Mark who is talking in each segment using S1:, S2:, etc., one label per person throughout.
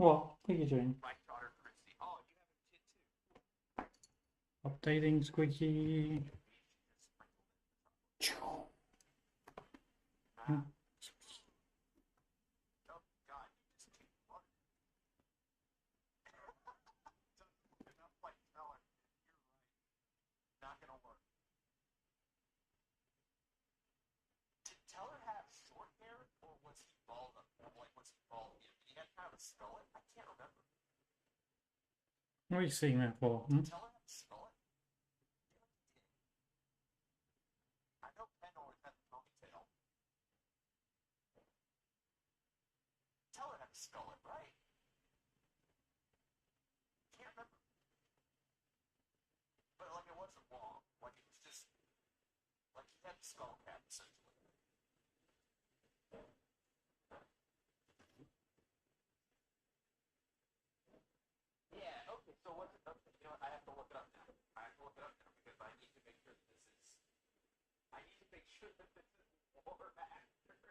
S1: What? What are you doing?
S2: My daughter Christy. Oh, you have a kid too.
S1: Updating Squeaky. Hmm.
S2: Oh God, you just keep running. Enough like telling. You're right. Not gonna work. Did Teller have short hair, or was he bald? Or like, was he bald? Did he have kind of a skullet? I can't remember.
S1: What are you seeing that for? Hmm?
S2: Did Teller have a skullet? Yeah, he did. I know Penn always had the ponytail. Teller had a skullet, right? Can't remember. But like, it wasn't long. Like, it was just like he had the skull cap essentially. Yeah, okay, so what's it? Okay, you know what? I have to look it up now. I have to look it up now because I need to make sure that this is. I need to make sure that this is more accurate.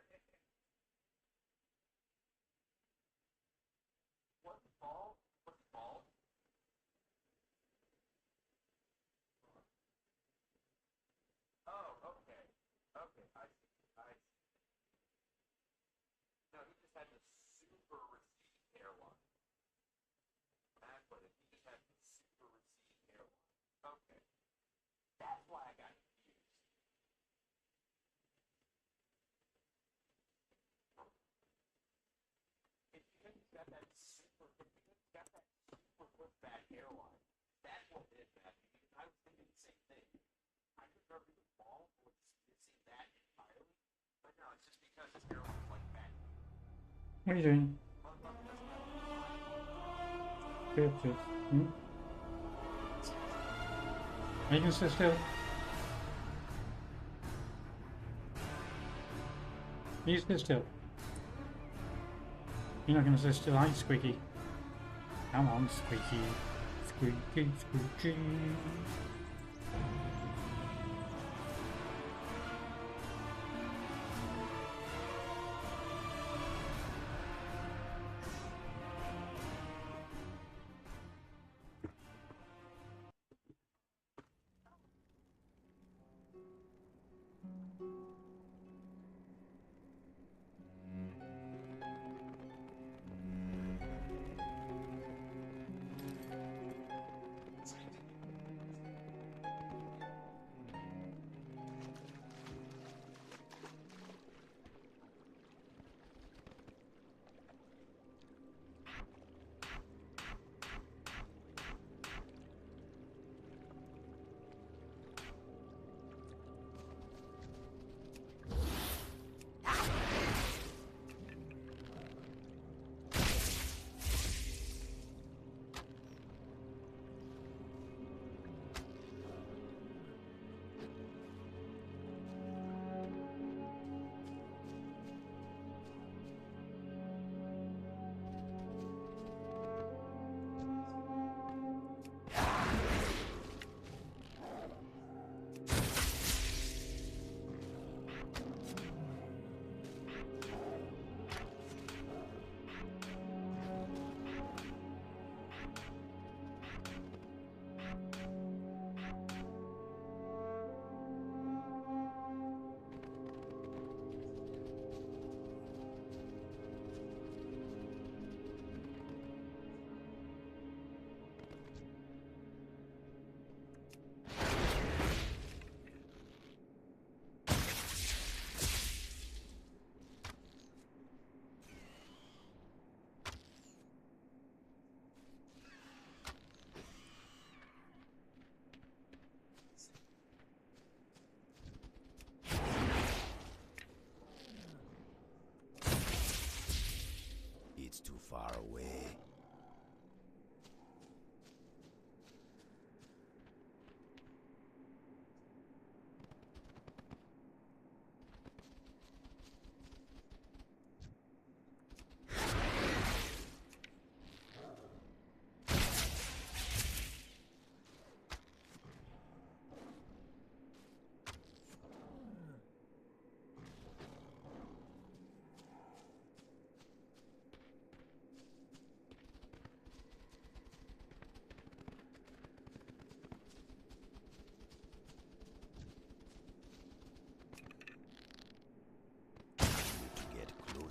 S2: Was it bald? Was it bald? Oh, okay. Okay, I see. I see. No, he just had the super receding hairline. That's what it. He just had the super receding hairline. Okay, that's why I got confused. It's because he's got that super. It's because he's got that super foot fat hairline. That's what did that. Because I was thinking the same thing. I could remember he was bald or just missing that entirely. But no, it's just because his hairline was like that.
S1: What are you doing?
S2: Motherfucker doesn't have a hairline.
S1: Good, good. Hmm? Are you gonna sit still? You sit still. You're not gonna sit still, are you, Squeaky? Come on, Squeaky. Squeaky, Squeaky.
S3: It's too far away.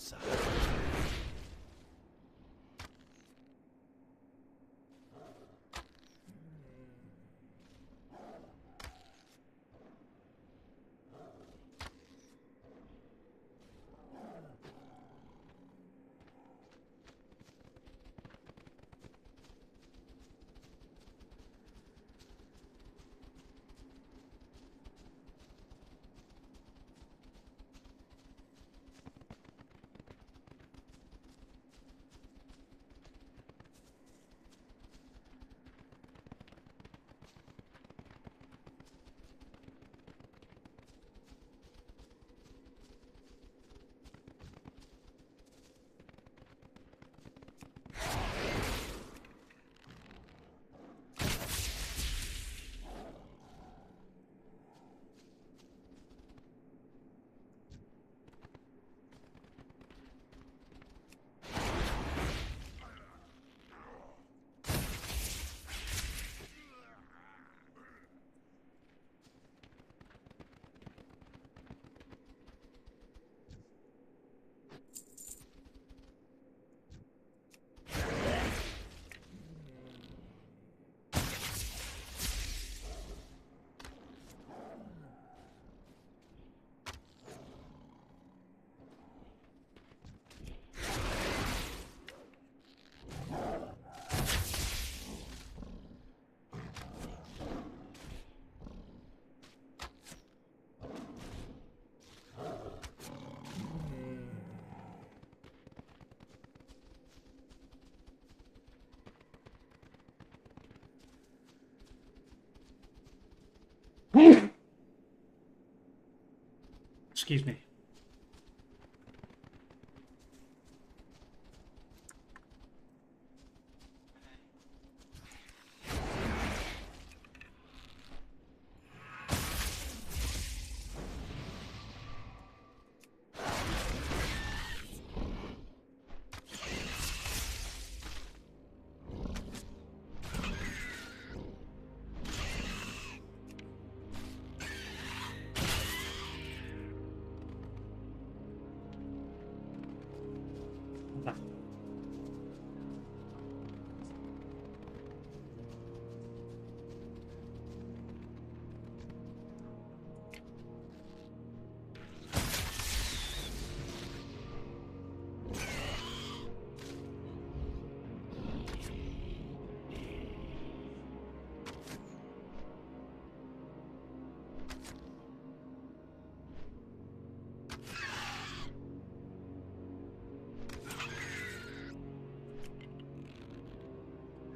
S3: closer.
S1: Excuse me.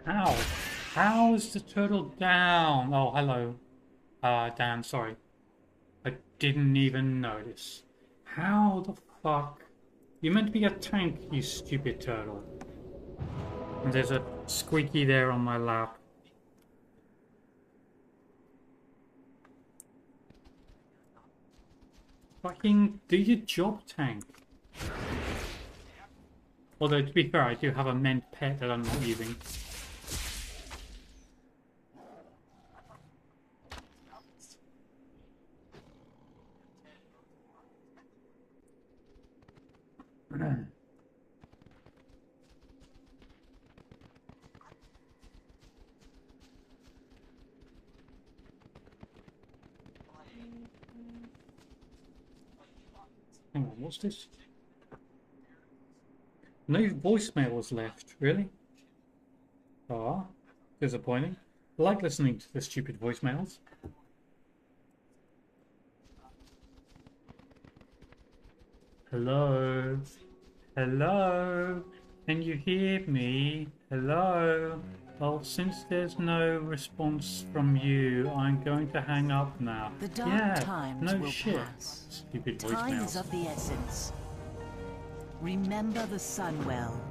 S1: How? How is the turtle down? Oh, hello. Dan, sorry. I didn't even notice. How the fuck? You meant to be a tank, you stupid turtle. And there's a squeaky there on my lap. Fucking do your job, tank. Although, to be fair, I do have a meant pet that I'm not using. Hang on, what's this? No voicemail was left, really? Ah, disappointing. I like listening to the stupid voicemails. Hello? Hello? Can you hear me? Hello? Well, since there's no response from you, I'm going to hang up now.
S4: The dark
S1: Yeah,
S4: times
S1: no
S4: will
S1: shit.
S4: pass.
S1: Stupid
S4: Time is
S1: voicemails.
S4: of the essence. Remember the sun well.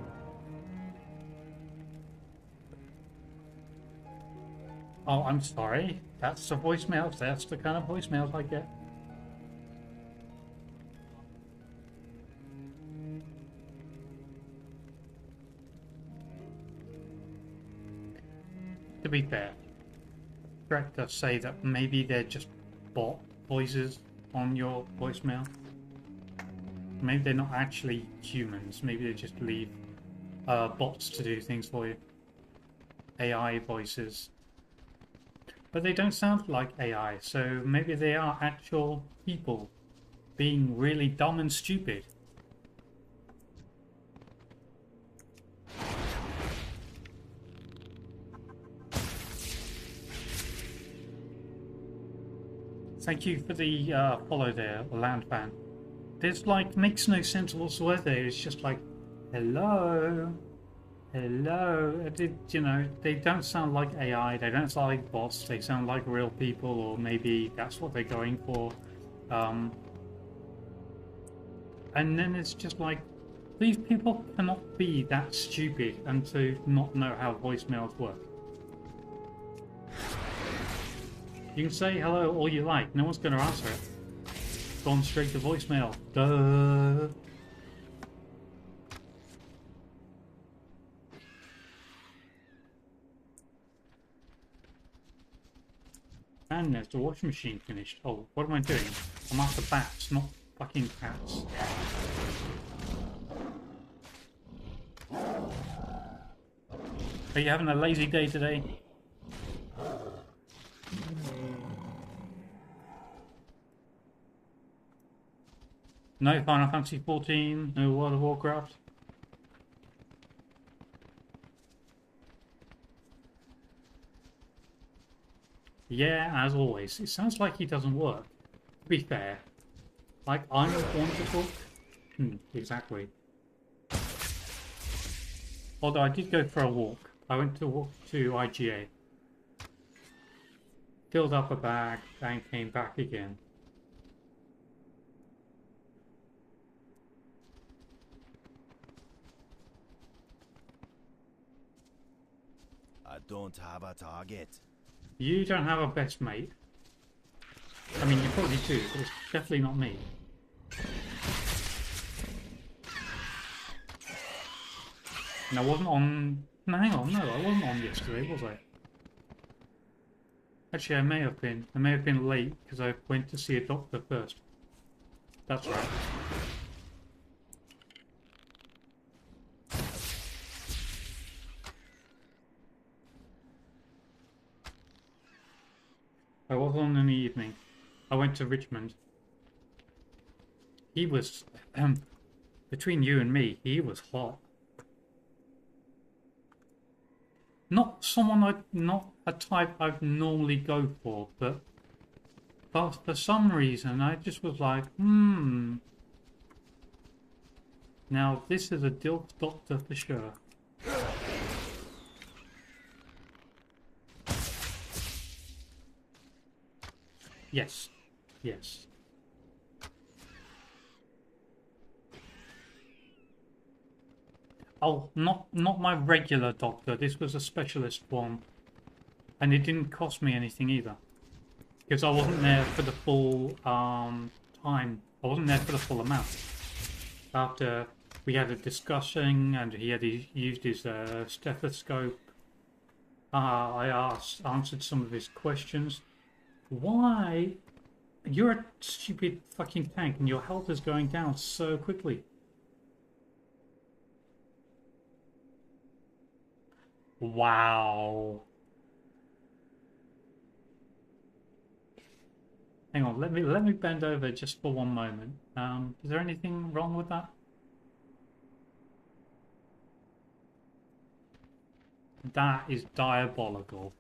S1: Oh, I'm sorry. That's the voicemails. That's the kind of voicemails I get. To be fair, correct to say that maybe they're just bot voices on your voicemail. maybe they're not actually humans. Maybe they just leave bots to do things for you. AI voices. But they don't sound like AI, so maybe they are actual people being really dumb and stupid. Thank you for the follow there, Land Fan. There's like, makes no sense whatsoever. It's just like, hello, hello. You know, they don't sound like AI, they don't sound like bots, they sound like real people, or maybe that's what they're going for. And then it's just like, these people cannot be that stupid and to not know how voicemails work. You can say hello all you like, no one's going to answer it. Gone straight to voicemail. Duh. And there's the washing machine finished. Oh, what am I doing? I'm after bats, not fucking cats. Are you having a lazy day today? No Final Fantasy 14, no World of Warcraft. Yeah, as always. It sounds like he doesn't work. To be fair. Like, I'm one to talk. Exactly. Although I did go for a walk. I went to walk to IGA. Filled up a bag, and came back again.
S3: I don't have a target.
S1: You don't have a best mate. I mean, you probably do, but it's definitely not me. And I wasn't on... No, hang on, no, I wasn't on yesterday, was I? Actually, I may have been. I may have been late because I went to see a doctor first. That's right. I was on in the evening. I went to Richmond. He was... between you and me, he was hot. Not not a type I'd normally go for, but for some reason I just was like, now this is a DILF doctor for sure. Yes, yes. Oh, not my regular doctor. This was a specialist one, and it didn't cost me anything either, because I wasn't there for the full time. I wasn't there for the full amount. After we had a discussion, and he had used his stethoscope, I answered some of his questions. Why? You're a stupid fucking tank, and your health is going down so quickly. Wow. Hang on, let me bend over just for one moment. Is there anything wrong with that? That is diabolical.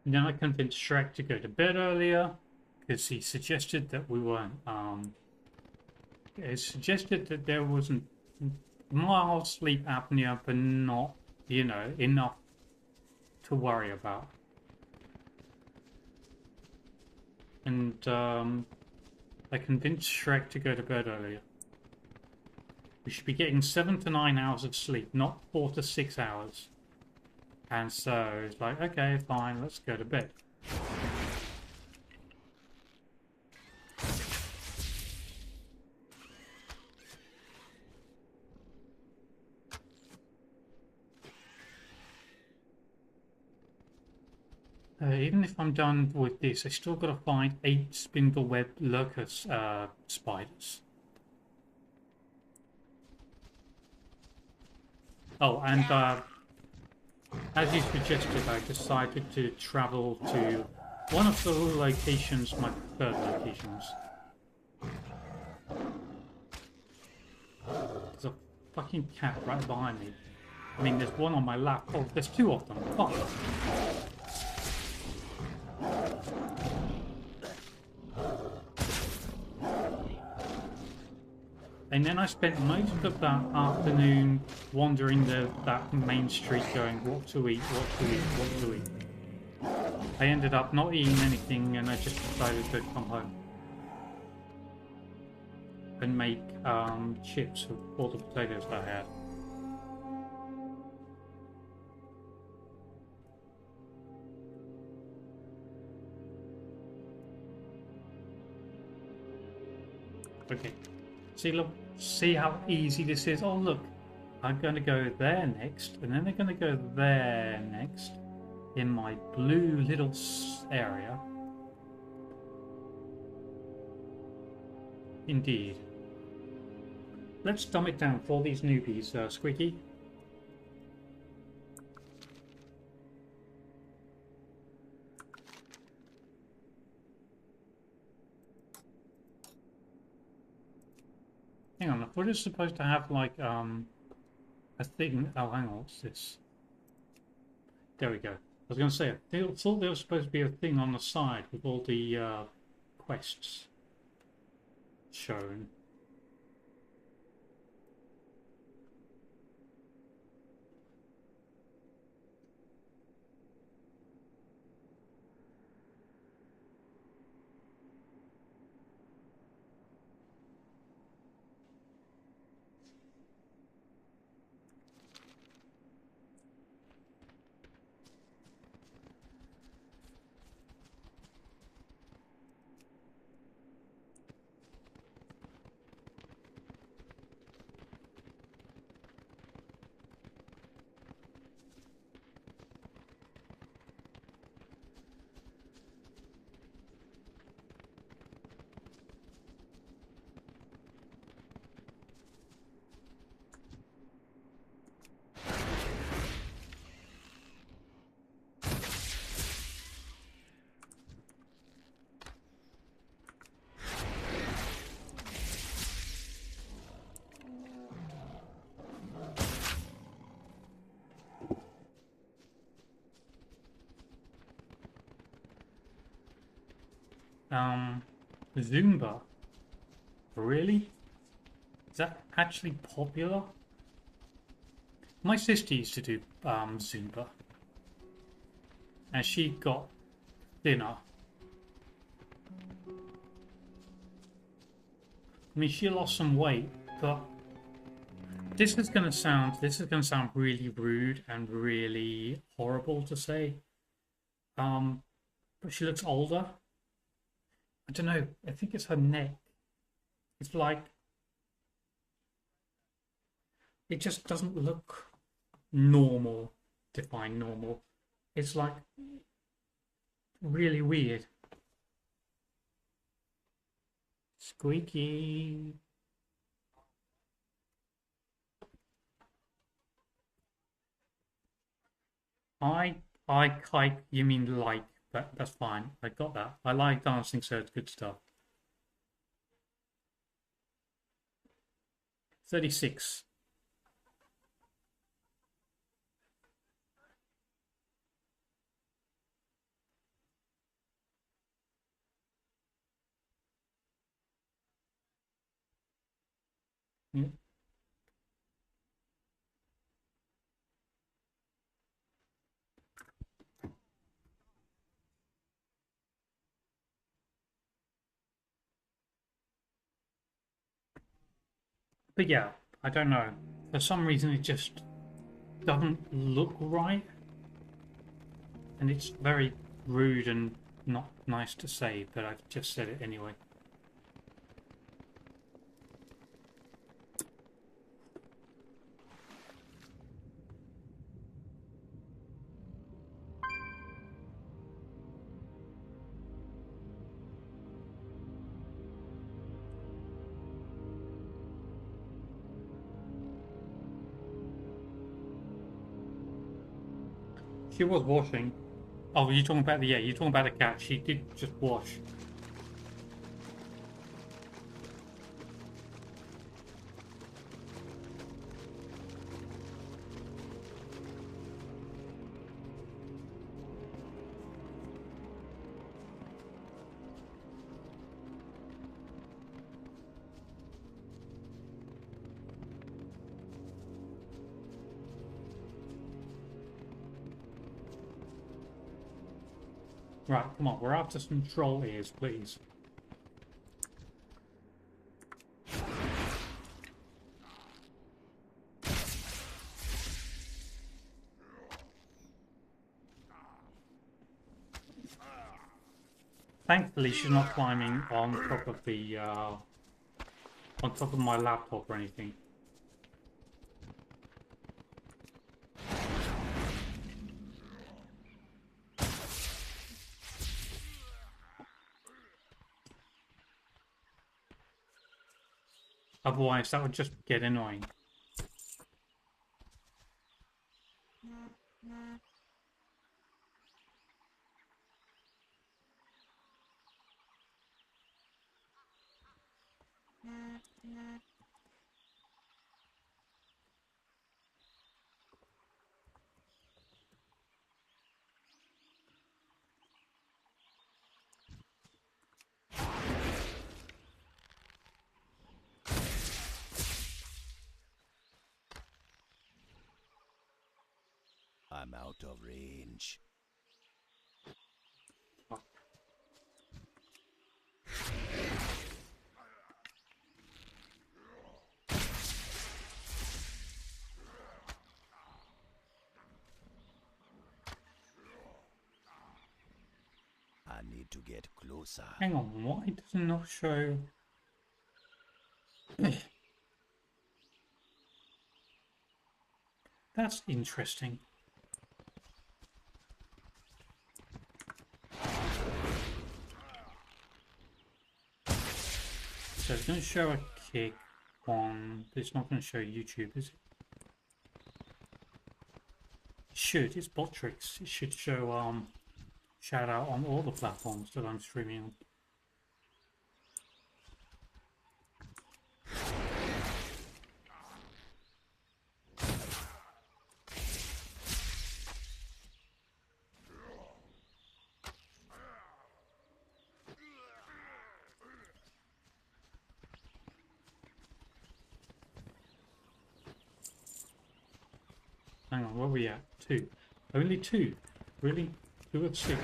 S1: And then I convinced Shrek to go to bed earlier because he suggested that we weren't. It suggested that there wasn't mild sleep apnea, but not, you know, enough to worry about. And I convinced Shrek to go to bed earlier. We should be getting 7 to 9 hours of sleep, not 4 to 6 hours. And so it's like, okay, fine, let's go to bed. Even if I'm done with this, I still got to find 8 spindleweb lurker spiders. Oh, and as you suggested, I decided to travel to one of the locations, my preferred locations. There's a fucking cat right behind me. I mean, there's one on my lap. Oh, there's 2 of them. Fuck. And then I spent most of that afternoon wandering that main street going, what to eat, what to eat, what to eat. I ended up not eating anything and I just decided to come home and make chips with all the potatoes that I had. Okay. See, look, see how easy this is? Oh, look, I'm going to go there next, and then they're going to go there next in my blue little area. Indeed. Let's dumb it down for these newbies, Squeaky. Hang on, I thought it was supposed to have like a thing. Oh, hang on, what's this? There we go. I was going to say, I thought there was supposed to be a thing on the side with all the quests shown. Zumba. Really? Is that actually popular? My sister used to do Zumba. And she got thinner. I mean, she lost some weight, but this is going to sound really rude and really horrible to say. But she looks older. I don't know. I think it's her neck. It's like it just doesn't look normal. Define normal. It's like really weird. Squeaky. I you mean like, but that's fine. I got that. I like dancing, so it's good stuff. 36. Yeah. But yeah, I don't know. For some reason, it just doesn't look right, and it's very rude and not nice to say, but I've just said it anyway. She was washing. Oh, you're talking about the, yeah, you're talking about the cat. She did just wash. Right, come on, we're after some troll ears, please. Thankfully, she's not climbing on top of the, on top of my laptop or anything. Otherwise, that would just get annoying.
S3: I'm out of range. I need to get closer.
S1: Hang on, why does it not show? That's interesting. So it's going to show a kick on, but it's not going to show YouTube, is it? It should, it's Botrix. It should show shout out on all the platforms that I'm streaming on. Hang on, where are we at? 2. Only 2? Really? 2 of 6?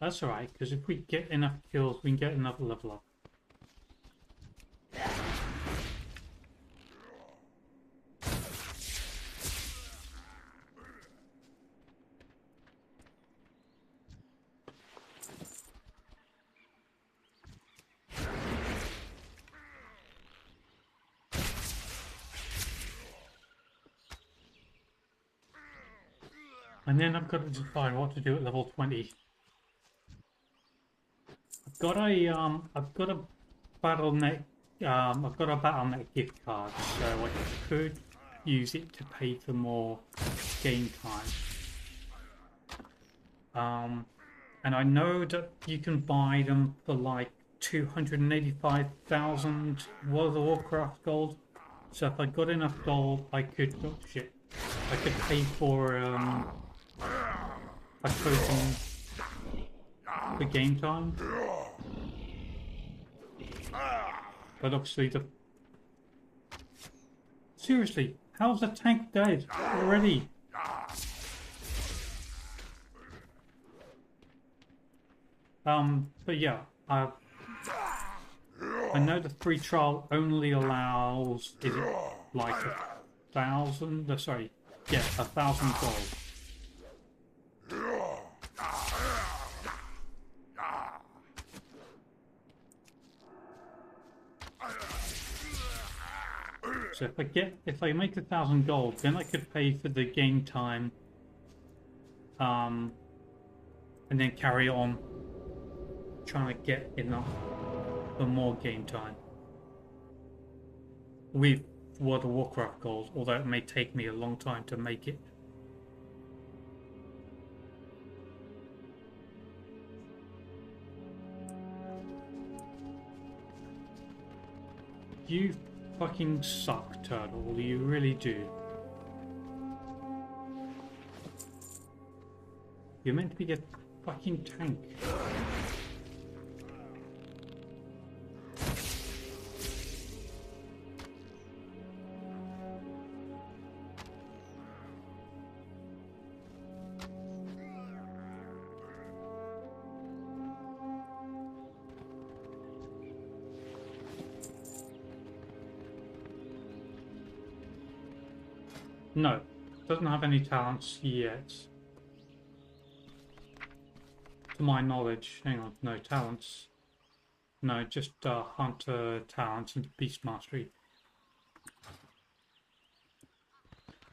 S1: That's alright, because if we get enough kills, we can get another level up. And then I've got to decide what to do at level 20. I've got a battle.net gift card, so I could use it to pay for more game time. And I know that you can buy them for like 285,000 World of Warcraft gold. So if I got enough gold, I could, oh shit, I could pay for a token for game time. But obviously the... Seriously, how's the tank dead already? But yeah, I know the free trial only allows, is it like 1,000? Sorry, yeah, 1,000 gold. So if I make 1,000 gold, then I could pay for the game time, and then carry on trying to get enough for more game time with World of Warcraft gold, although it may take me a long time to make it. You fucking suck, Turtle. You really do. You're meant to be a fucking tank. No, doesn't have any talents yet. To my knowledge, hang on, no talents. No, just hunter talents and beast mastery.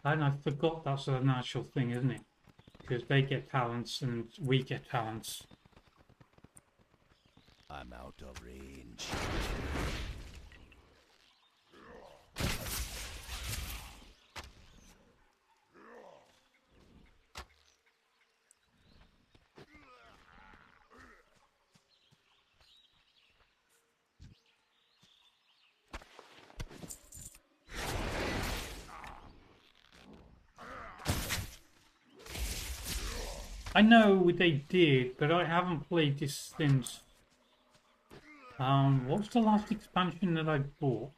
S1: And I forgot that's a natural thing, isn't it? Because they get talents and we get talents.
S3: I'm out of range.
S1: I know they did, but I haven't played this since... what's the last expansion that I bought?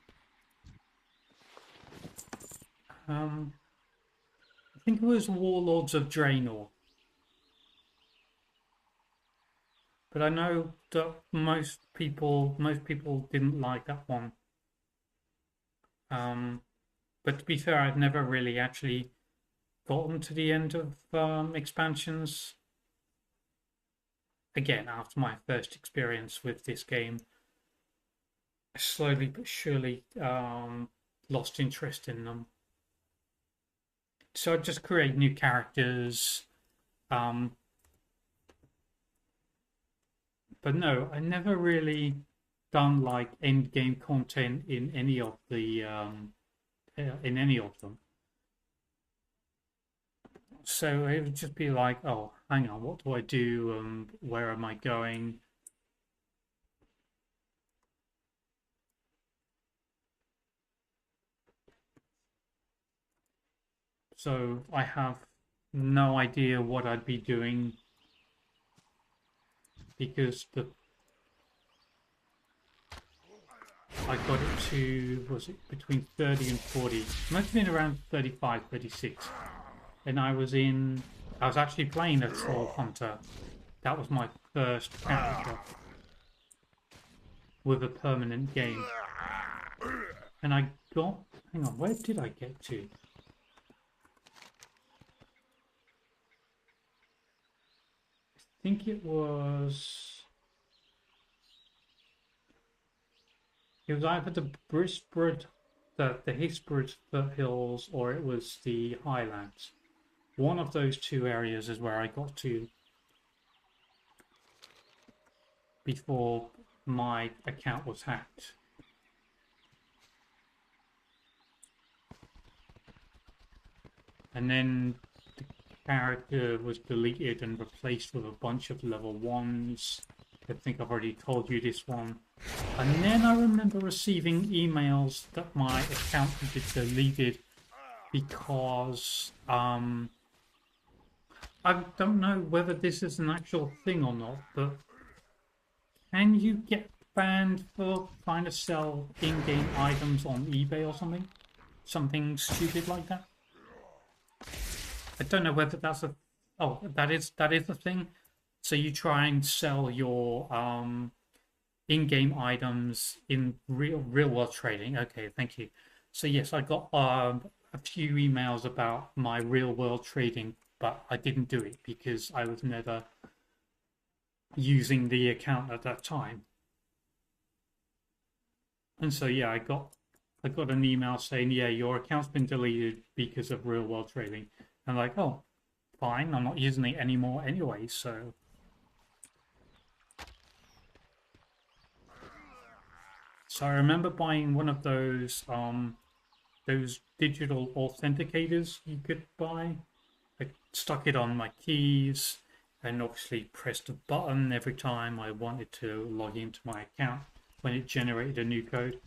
S1: I think it was Warlords of Draenor. But I know that most people didn't like that one. But to be fair, I've never really actually gotten to the end of expansions. Again, after my first experience with this game, I slowly but surely lost interest in them. So I just create new characters. But no, I never really done like end game content in any of the in any of them. So it would just be like, oh, hang on, what do I do? Where am I going? So I have no idea what I'd be doing because I got it to, was it between 30 and 40? It must have been around 35, 36. And I was actually playing a Soul Hunter. That was my first character with a permanent game. And I got, hang on, where did I get to? I think it was either the Brisbane, the Hissbrid foothills, or it was the Highlands. One of those two areas is where I got to before my account was hacked. And then the character was deleted and replaced with a bunch of level 1s. I think I've already told you this one. And then I remember receiving emails that my account had been deleted because I don't know whether this is an actual thing or not, but can you get banned for trying to sell in-game items on eBay or something? Something stupid like that? I don't know whether that's a... Oh, that is the thing. So you try and sell your in-game items in real world trading. Okay, thank you. So yes, I got a few emails about my real world trading, but I didn't do it because I was never using the account at that time. And so yeah, I got an email saying, yeah, your account's been deleted because of real world trading. And like, oh, fine, I'm not using it anymore anyway, so I remember buying one of those digital authenticators you could buy. I stuck it on my keys and obviously pressed a button every time I wanted to log into my account when it generated a new code.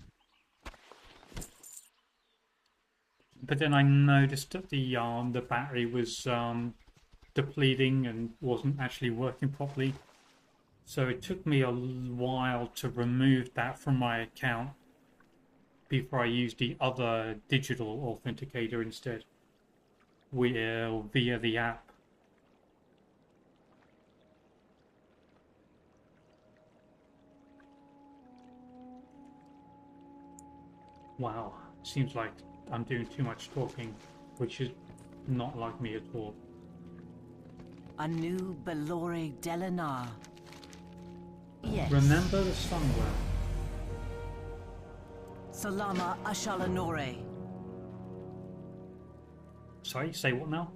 S1: But then I noticed that the battery was depleting and wasn't actually working properly. So it took me a while to remove that from my account before I used the other digital authenticator instead via the app. Wow, seems like I'm doing too much talking, which is not like me at all.
S4: A new Belore Delinar. Yes.
S1: Remember the somewhere.
S4: Salama Ashalanore.
S1: Sorry, say what now?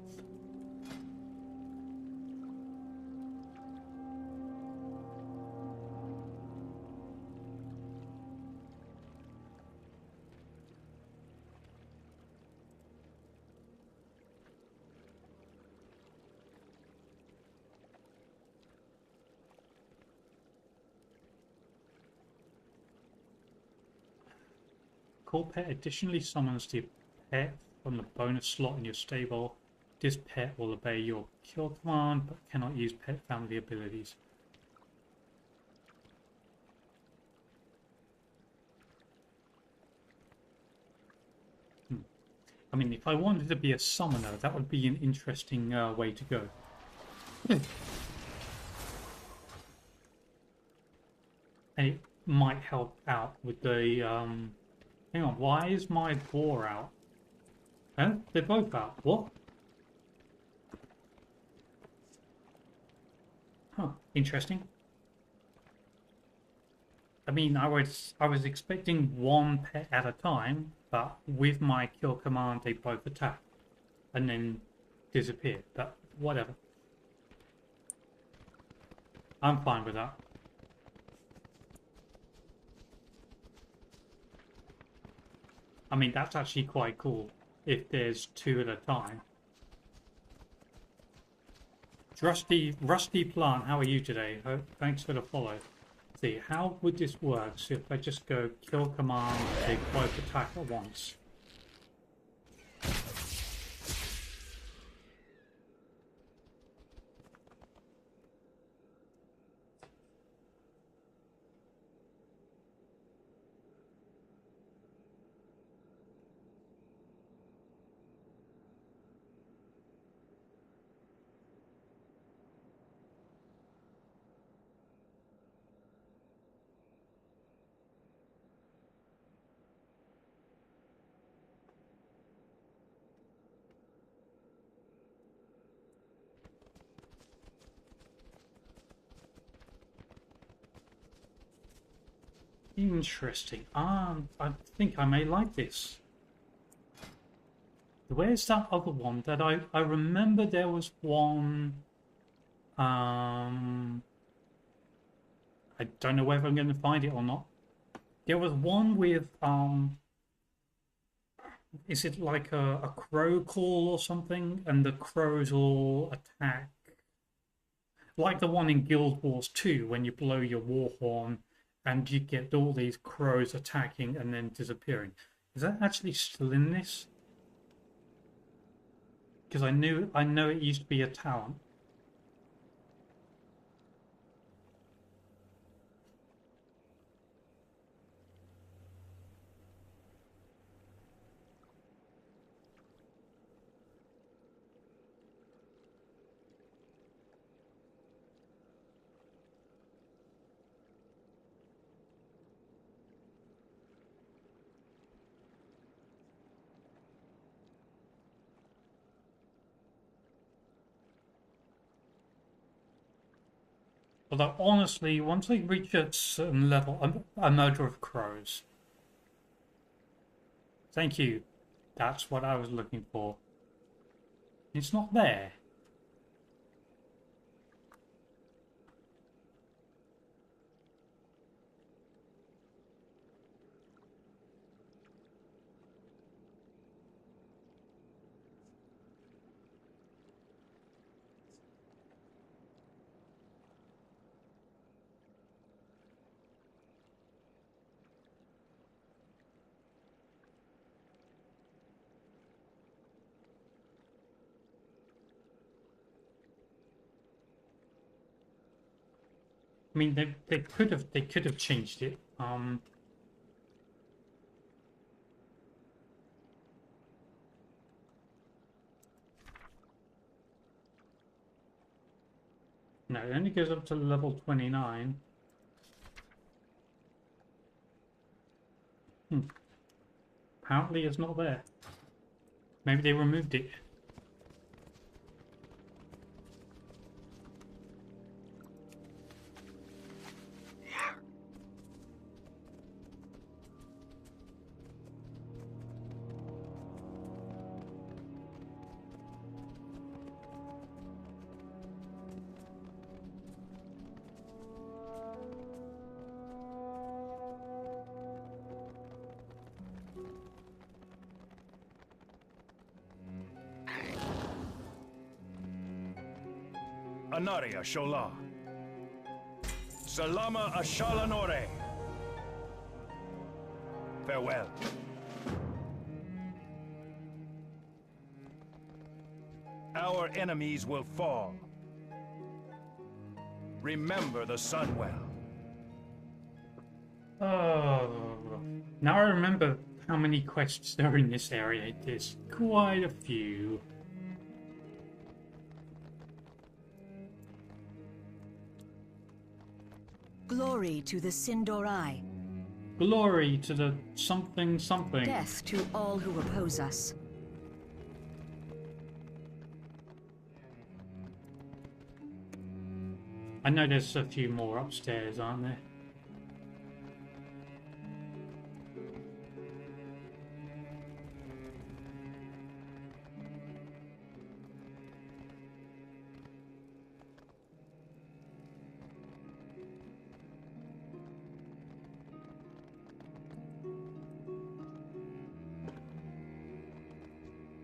S1: Call pet additionally summons the pet from the bonus slot in your stable. This pet will obey your kill command but cannot use pet family abilities. I mean, if I wanted to be a summoner, that would be an interesting way to go. And it might help out with the... hang on, why is my boar out? Huh? They're both out. What? Huh, interesting. I mean, I was expecting one pet at a time, but with my kill command, they both attack and then disappear. But whatever. I'm fine with that. I mean, that's actually quite cool if there's two at a time. Rusty Plant, how are you today? Thanks for the follow. See, how would this work? So if I just go kill command, they both attack at once. Interesting. I think I may like this. Where's that other one that I remember there was one... I don't know whether I'm going to find it or not. There was one with... is it like a crow call or something? And the crows all attack. Like the one in Guild Wars 2, when you blow your war horn and you get all these crows attacking and then disappearing. Is that actually still in this? Because I know it used to be a talent. Although honestly, once they reach a certain level, a murder of crows. Thank you. That's what I was looking for. It's not there. I mean, they could have changed it. No, it only goes up to level 29. Apparently, it's not there. Maybe they removed it.
S3: Anaria Shola. Salama Ashalanore. Farewell. Our enemies will fall. Remember the Sunwell.
S1: Oh, now I remember how many quests there are in this area. There's quite a few.
S4: Glory to the Sindorai.
S1: Glory to the something something.
S4: Death to all who oppose us.
S1: I know there's a few more upstairs, aren't there?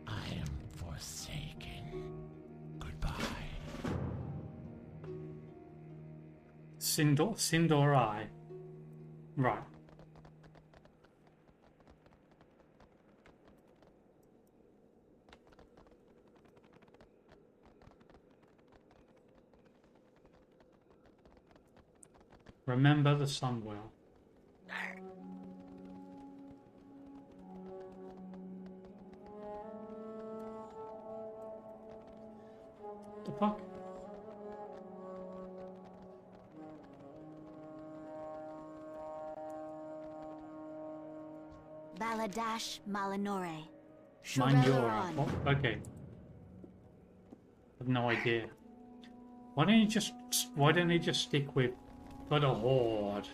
S5: I am forsaken. Goodbye.
S1: Sindorai. Right. Remember the Sunwell. The fuck?
S6: Baladash Malinore.
S1: Mind your
S6: Chevaleron.
S1: what? Okay. I've no idea. Why don't you just stick with for the Horde?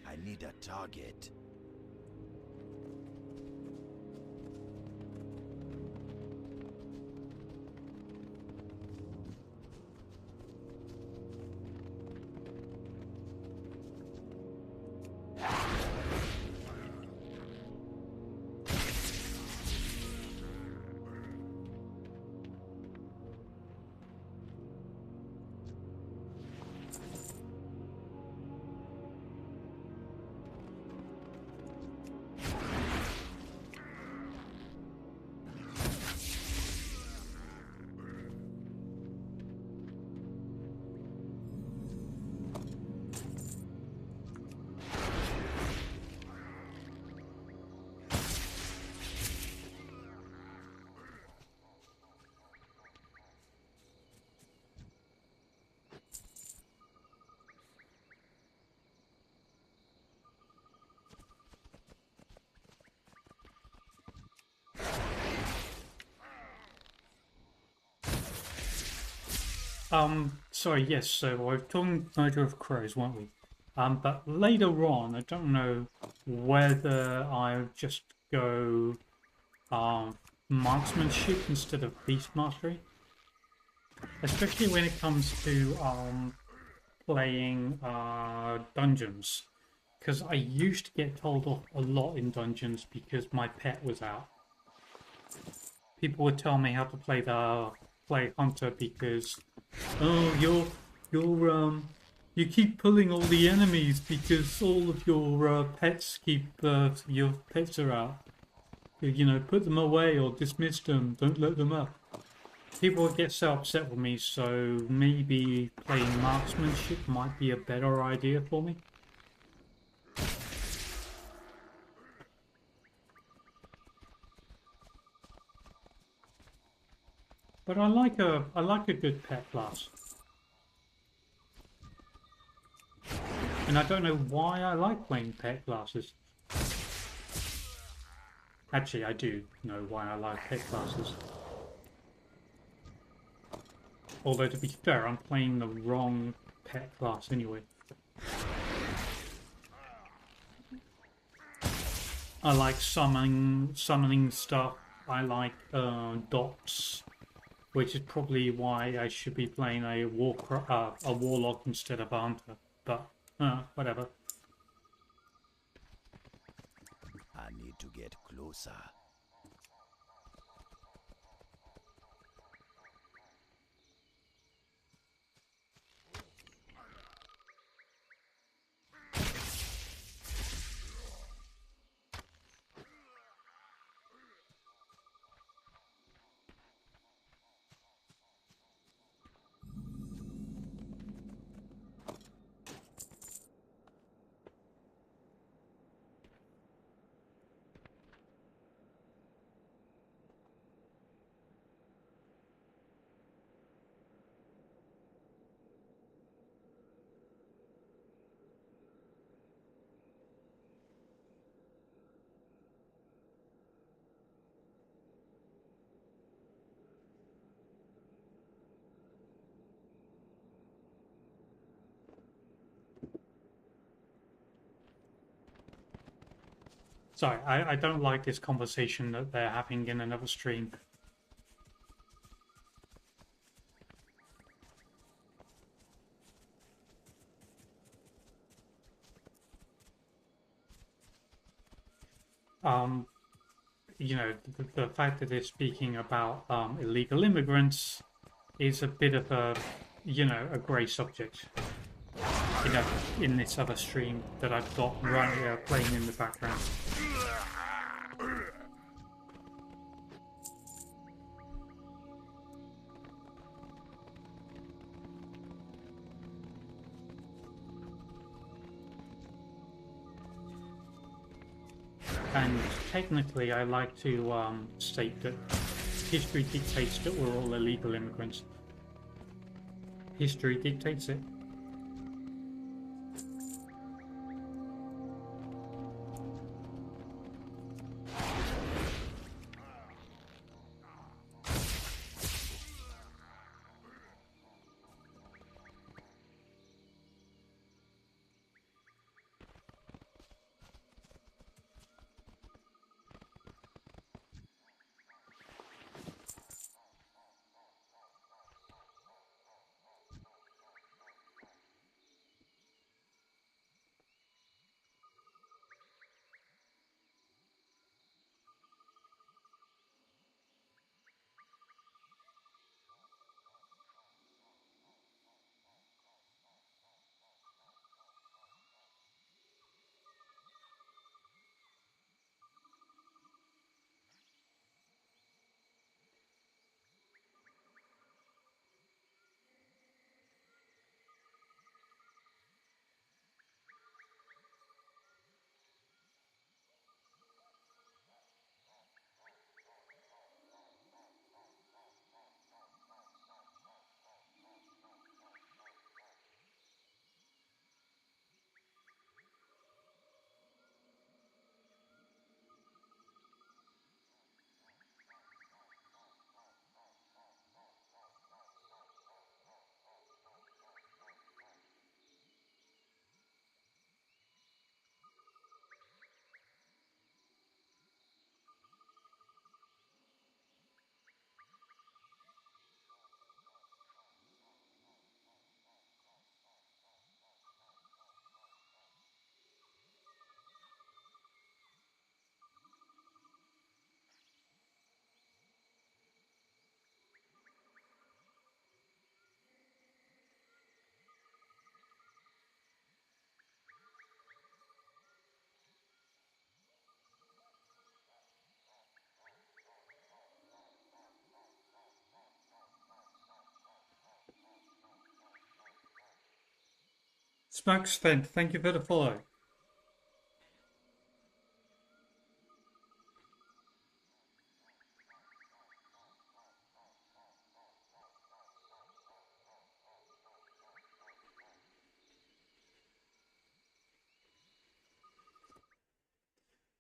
S3: I need a target.
S1: Sorry, yes, so we're talking Murder of Crows, weren't we? But later on, I don't know whether I just go marksmanship instead of beast mastery, especially when it comes to playing dungeons. Because I used to get told off a lot in dungeons because my pet was out. People would tell me how to play hunter because, oh, you keep pulling all the enemies because all of your pets your pets are out. You know, put them away or dismiss them. Don't let them up. People would get so upset with me, so maybe playing marksmanship might be a better idea for me. But I like a good pet class. And I don't know why I like playing pet classes. Actually, I do know why I like pet classes. Although, to be fair, I'm playing the wrong pet class anyway. I like summoning stuff. I like dots, which is probably why I should be playing a warlock instead of a hunter. But whatever.
S3: I need to get closer.
S1: Sorry, I don't like this conversation that they're having in another stream. Um, you know, the fact that they're speaking about illegal immigrants is a bit of a, you know, a grey subject. You know, in this other stream that I've got running, playing in the background. And technically, I like to state that history dictates that we're all illegal immigrants. History dictates it. Smoke Spent, thank you for the follow.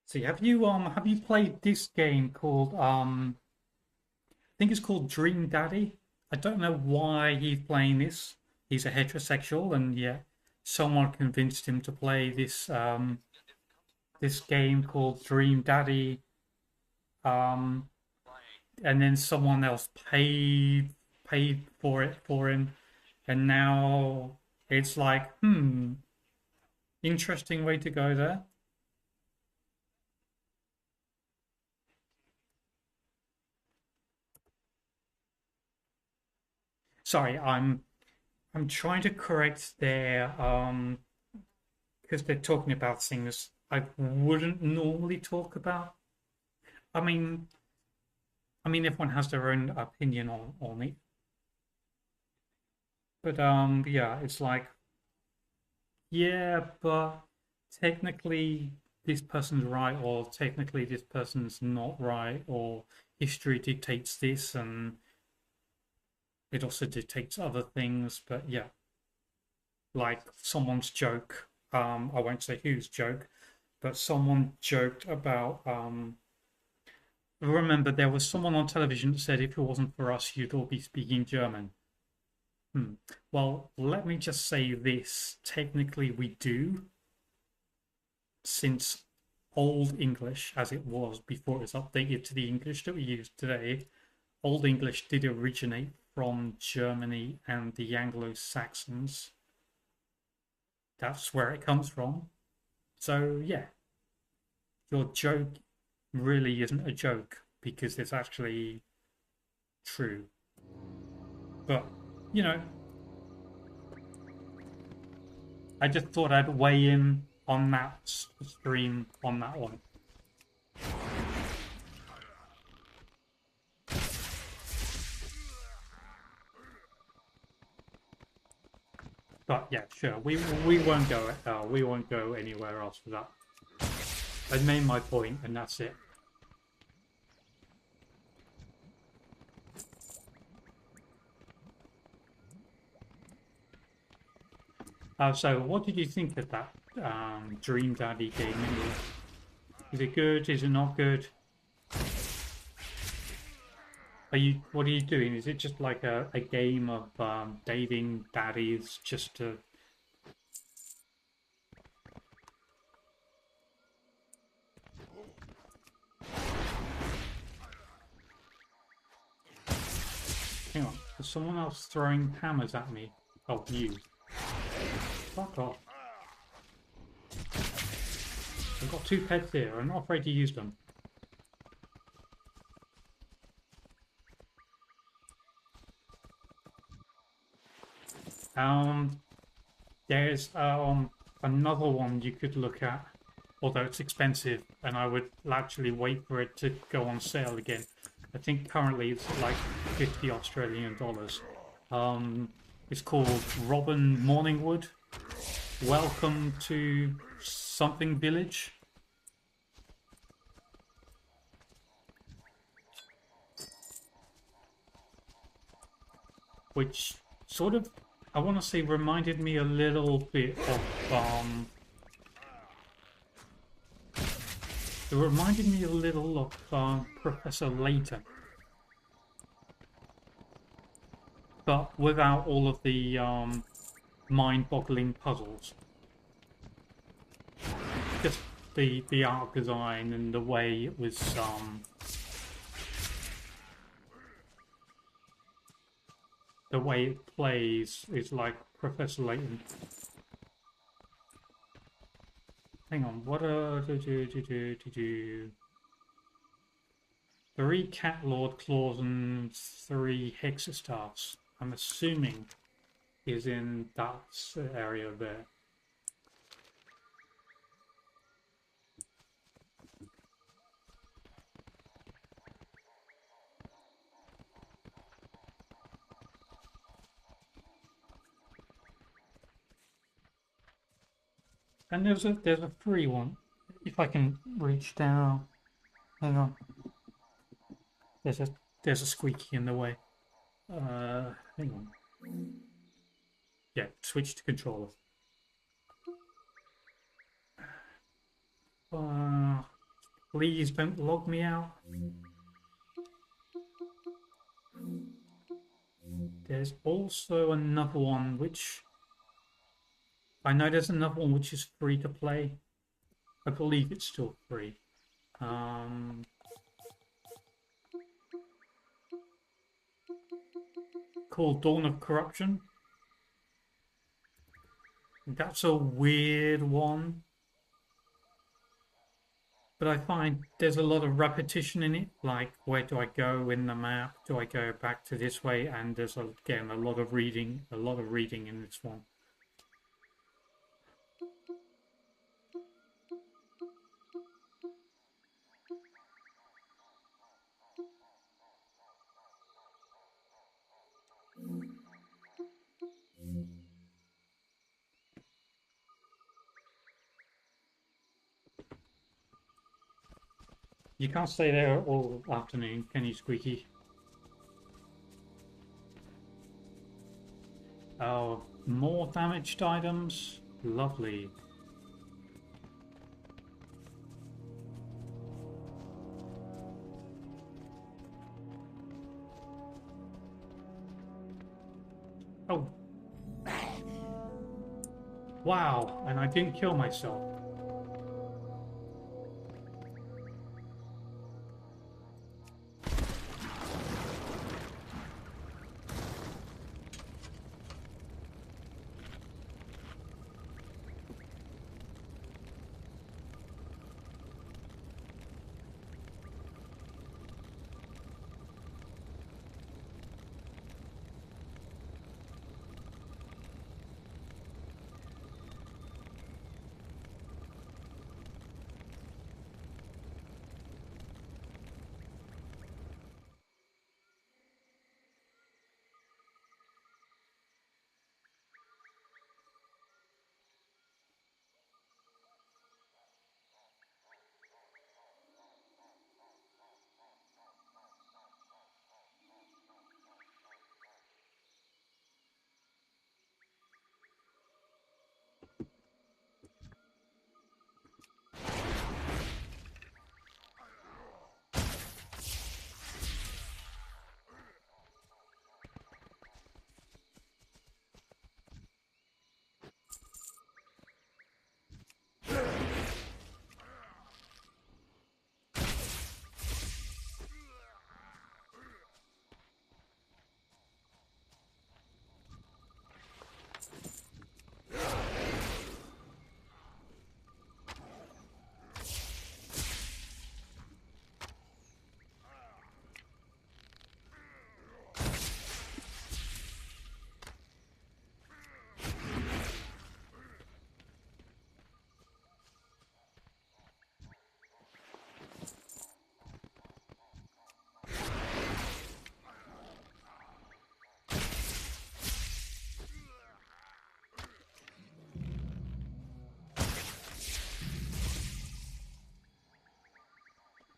S1: See, have you played this game called I think it's called Dream Daddy? I don't know why he's playing this. He's a heterosexual, and yet someone convinced him to play this game called Dream Daddy. Um, and then someone else paid for it for him, and now it's like, interesting way to go there. Sorry, I'm trying to correct their because they're talking about things I wouldn't normally talk about. I mean, everyone has their own opinion on it, but yeah, it's like, yeah, but technically this person's right, or technically this person's not right, or history dictates this, and it also dictates other things. But yeah, like someone's joke. I won't say whose joke, but someone joked about. Remember, there was someone on television that said, "If it wasn't for us, you'd all be speaking German." Well, let me just say this: technically, we do, since Old English, as it was before it was updated to the English that we use today, Old English did originate from Germany and the Anglo-Saxons. That's where it comes from. So yeah, your joke really isn't a joke because it's actually true. But, you know, I just thought I'd weigh in on that stream on that one. But yeah, sure, we won't go anywhere else for that. I made my point, and that's it. So, what did you think of that Dream Daddy game? Anyway? Is it good? Is it not good? What are you doing? Is it just like a game of dating daddies just to? Hang on, there's someone else throwing hammers at me. Oh, you. Fuck off. I've got two pets here. I'm not afraid to use them. There's another one you could look at, although it's expensive, and I would actually wait for it to go on sale again. I think currently it's like 50 Australian dollars. It's called Robin Morningwood. Welcome to something village. Which sort of, I want to say, reminded me a little bit of it reminded me a little of Professor Layton, but without all of the mind-boggling puzzles. Just the art design and the way it was the way it plays is like Professor Layton. Hang on, what three Cat Lord claws and 3 Hexastars. I'm assuming is in that area there. And there's a free one. If I can reach down. Hang on. There's a there's a squeaky in the way. Hang on. Yeah, switch to controller. Uh, please don't log me out. There's also another one which I know there's another one which is free to play. I believe it's still free. Called Dawn of Corruption. That's a weird one. But I find there's a lot of repetition in it. Like, where do I go in the map? Do I go back to this way? And there's, again, a lot of reading in this one. You can't stay there all afternoon, can you, Squeaky? Oh, more damaged items? Lovely. Oh. Wow, and I didn't kill myself.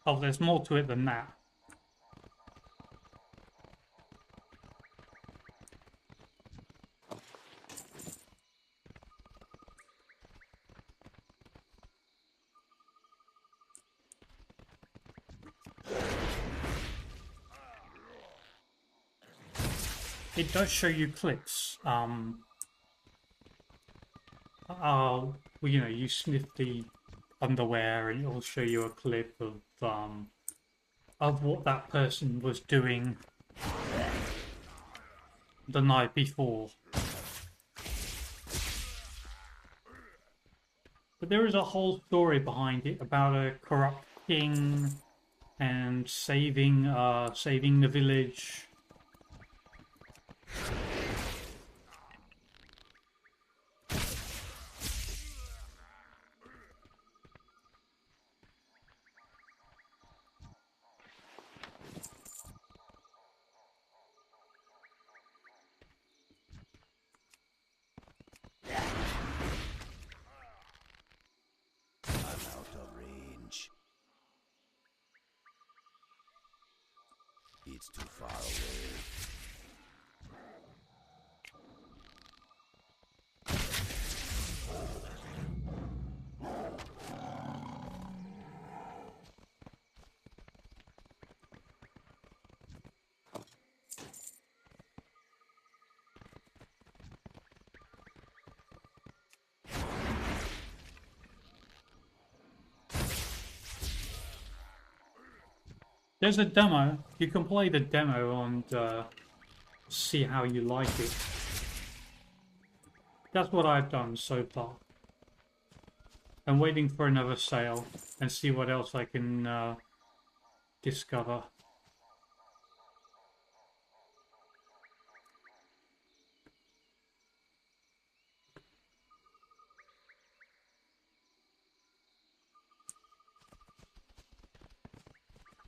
S1: Oh, there's more to it than that. It does show you clips. Well, you know, you sniff the underwear and it'll show you a clip of what that person was doing the night before. But there is a whole story behind it about a corrupt king and saving the village.
S3: It's too far away.
S1: There's a demo. You can play the demo and see how you like it. That's what I've done so far. I'm waiting for another sale and see what else I can discover.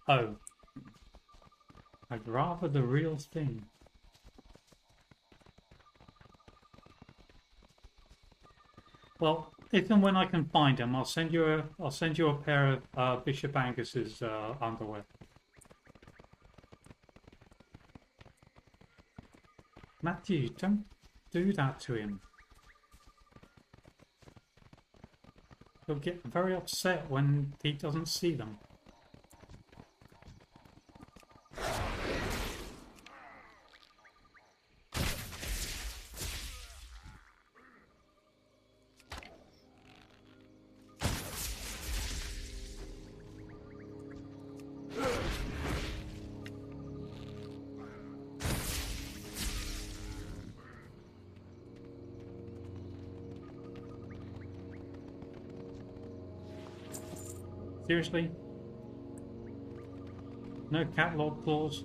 S1: Oh. I'd rather the real thing. Well, if and when I can find them, I'll send you a pair of Bishop Angus's underwear. Matthew, don't do that to him. He'll get very upset when he doesn't see them. Seriously? No catalog clause?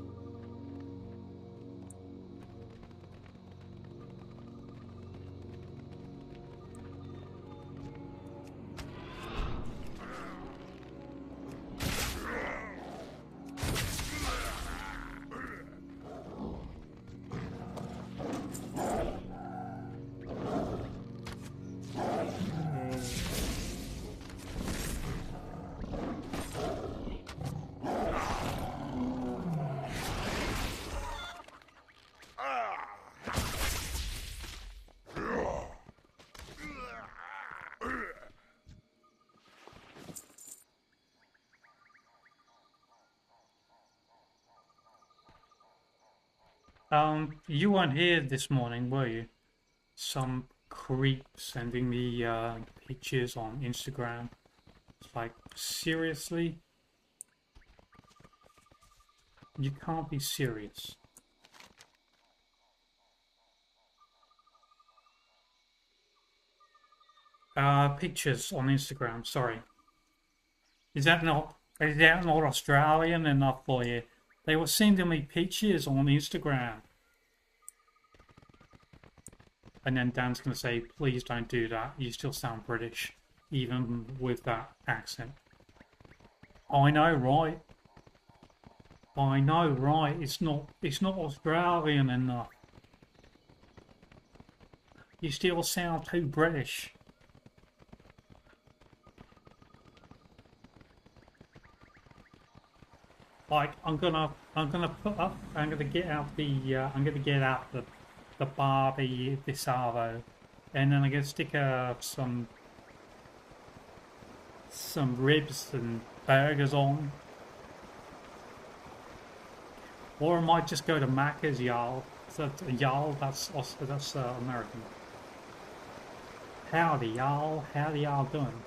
S1: You weren't here this morning, were you? Some creep sending me pictures on Instagram. It's like, seriously? You can't be serious. Pictures on Instagram, sorry. Is that not Australian enough for you? They were sending me pictures on Instagram. And then Dan's going to say, please don't do that. You still sound British, even with that accent. I know, right? I know, right? It's not Australian enough. You still sound too British. Like, I'm gonna get out the Barbie DeSavo, and then I'm gonna stick some ribs and burgers on, or I might just go to Macca's, y'all. So y'all, that's American. Howdy, y'all. How y'all doing?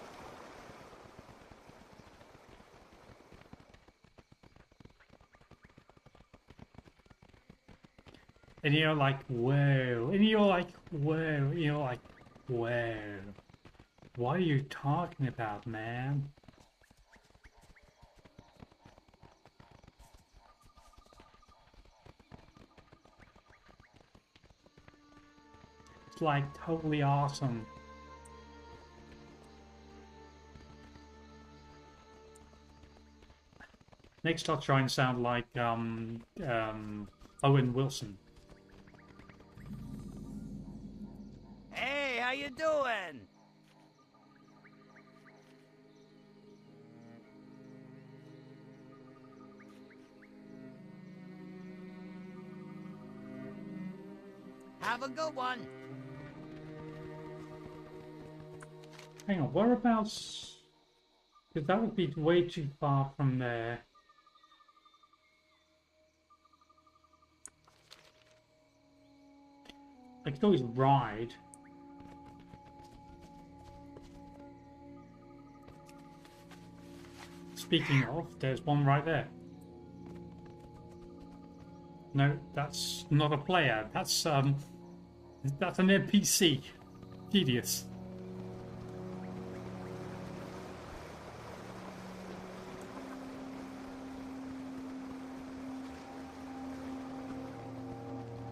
S1: And you're like, whoa. And you're like, whoa. And you're like, whoa. What are you talking about, man? It's like totally awesome. Next I'll try and sound like Owen Wilson.
S3: Hey, how you doing?
S4: Have a good one.
S1: Hang on, whereabouts? Because that would be way too far from there. I could always ride. Speaking of, there's one right there. No, that's not a player. That's an NPC. Hideous.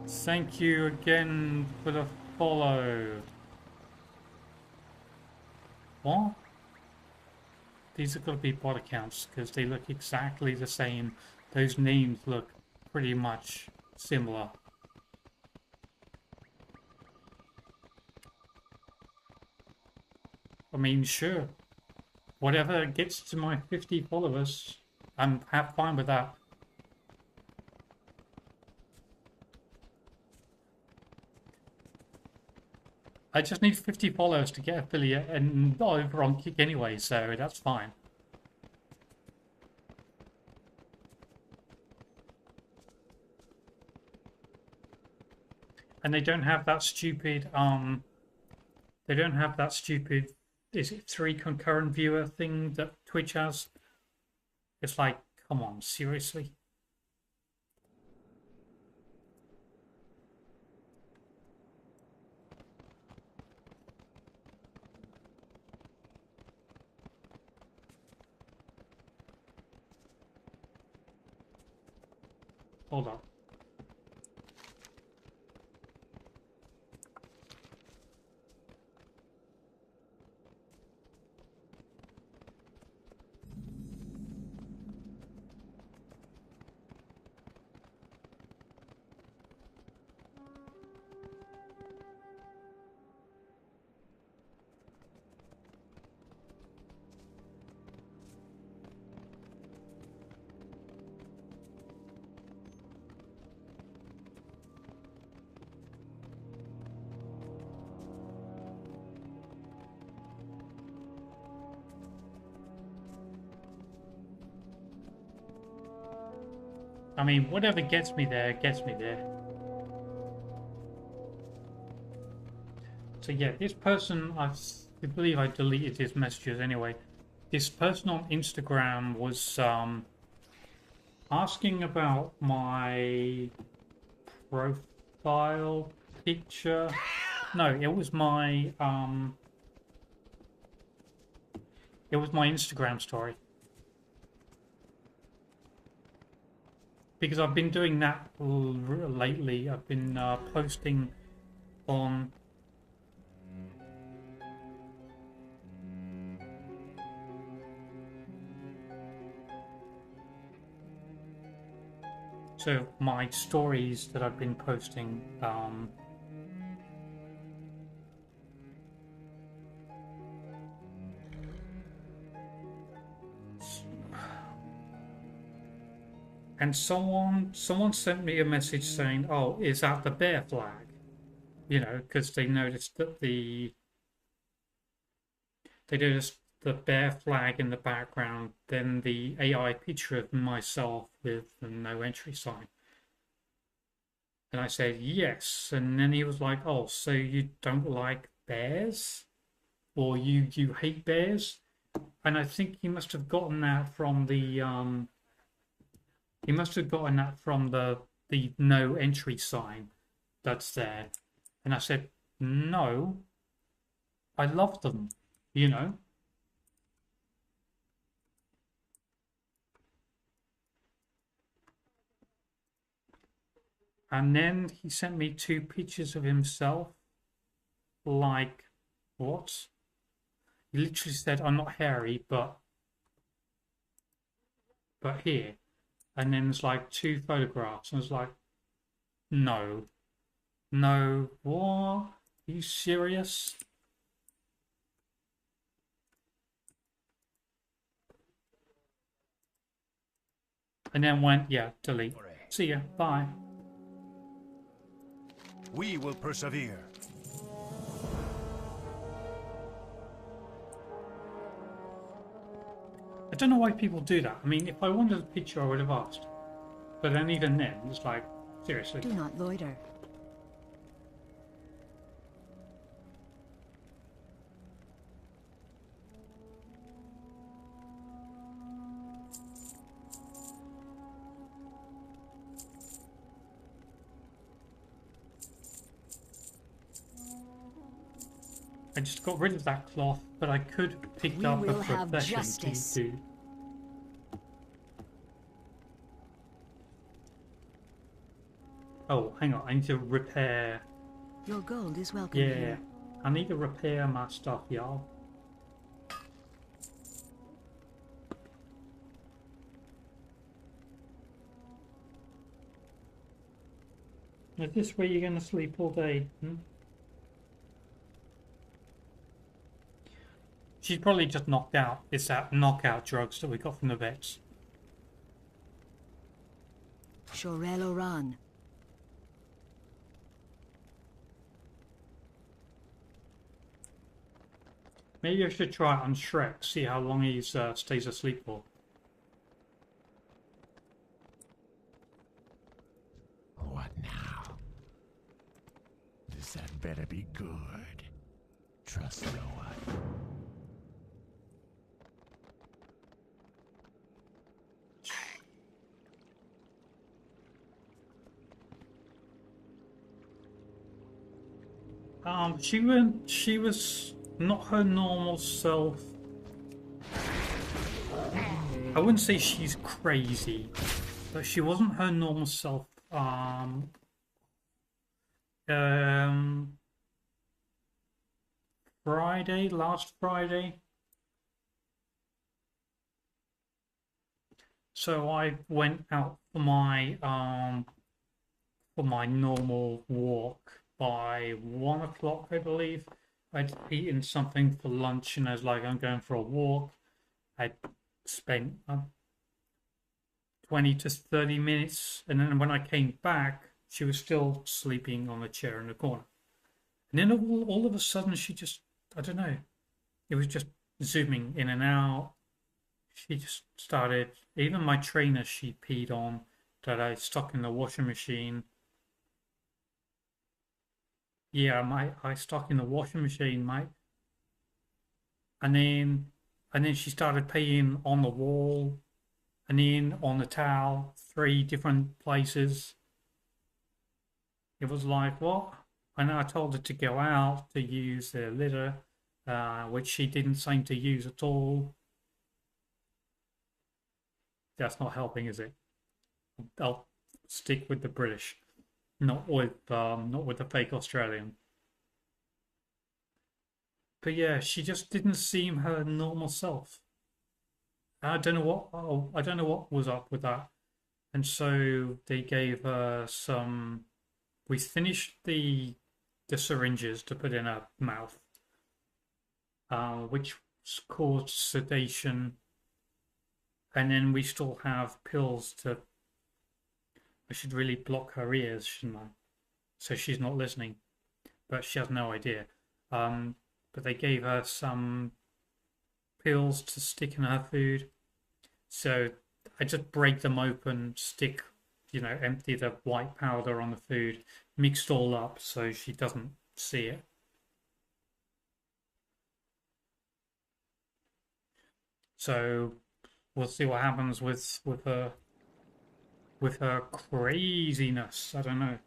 S1: Thank you again for the follow. What? These are going to be bot accounts because they look exactly the same. Those names look pretty much similar. I mean, sure. Whatever gets to my 50 followers, I'm fine with that. I just need 50 followers to get affiliate and not over on Kick anyway, so that's fine. And they don't have that stupid, they don't have that stupid, is it 3 concurrent viewer thing that Twitch has? It's like, come on, seriously? Hold on. I mean, whatever gets me there, gets me there. So yeah, this person, I believe I deleted his messages anyway. This person on Instagram was asking about my profile picture. No, it was my Instagram story. Because I've been doing that lately. I've been posting on so my stories that I've been posting and someone sent me a message saying, "Oh, is that the bear flag?" You know, because they noticed that they noticed the bear flag in the background, then the AI picture of myself with the no entry sign. And I said yes, and then he was like, "Oh, so you don't like bears, or you hate bears?" And I think he must have gotten that from the the no entry sign that's there. And I said, "No, I love them, you know." And then he sent me 2 pictures of himself. Like, what? He literally said, "I'm not hairy, but here." And then there's like 2 photographs. And I was like, no. No. What? Are you serious? And then went, yeah, delete. See ya. Bye.
S3: We will persevere.
S1: I don't know why people do that. I mean, if I wanted a picture, I would have asked. But then even then, it's like, seriously.
S4: Do not loiter.
S1: I just got rid of that cloth, but I could pick
S4: We
S1: up a
S4: will have
S1: profession
S4: justice.
S1: to do. Oh, hang on, I need to repair.
S4: Your gold is welcome
S1: Yeah,
S4: here.
S1: I need to repair my stuff, y'all. Is this where you're going to sleep all day? Hmm? She's probably just knocked out. It's that knockout drugs that we got from the vets.
S4: Shorel Oran.
S1: Maybe I should try it on Shrek, see how long he stays asleep for.
S5: What now? This had better be good. Trust no one. She was not her normal self. I wouldn't say she's crazy, but she wasn't her normal self. Last Friday. So I went out for my normal walk by 1 o'clock, I believe. I'd eaten something for lunch, and I was like, I'm going for a walk. I spent 20 to 30 minutes, and then when I came back, she was still sleeping on a chair in the corner. And then all of a sudden, she just, I don't know, it was just zooming in and out. She just started, even my trainer she peed on that I stuck in the washing machine. Yeah, I stuck in the washing machine, mate. And then she started peeing on the wall, and then on the towel, 3 different places. It was like, what? And I told her to go out to use the litter, which she didn't seem to use at all. That's not helping, is it? I'll stick with the British, not with the fake Australian. But yeah, she just didn't seem her normal self. I don't know what. Oh, I don't know what was up with that. And so they gave her some. We finished the syringes to put in her mouth, which caused sedation. And then we still have pills to. I should really block her ears, shouldn't I? So she's not listening, but she has no idea. But they gave her some pills to stick in her food. So I just break them open, stick, empty the white powder on the food, mixed all up so she doesn't see it. So we'll see what happens with her craziness. I don't know.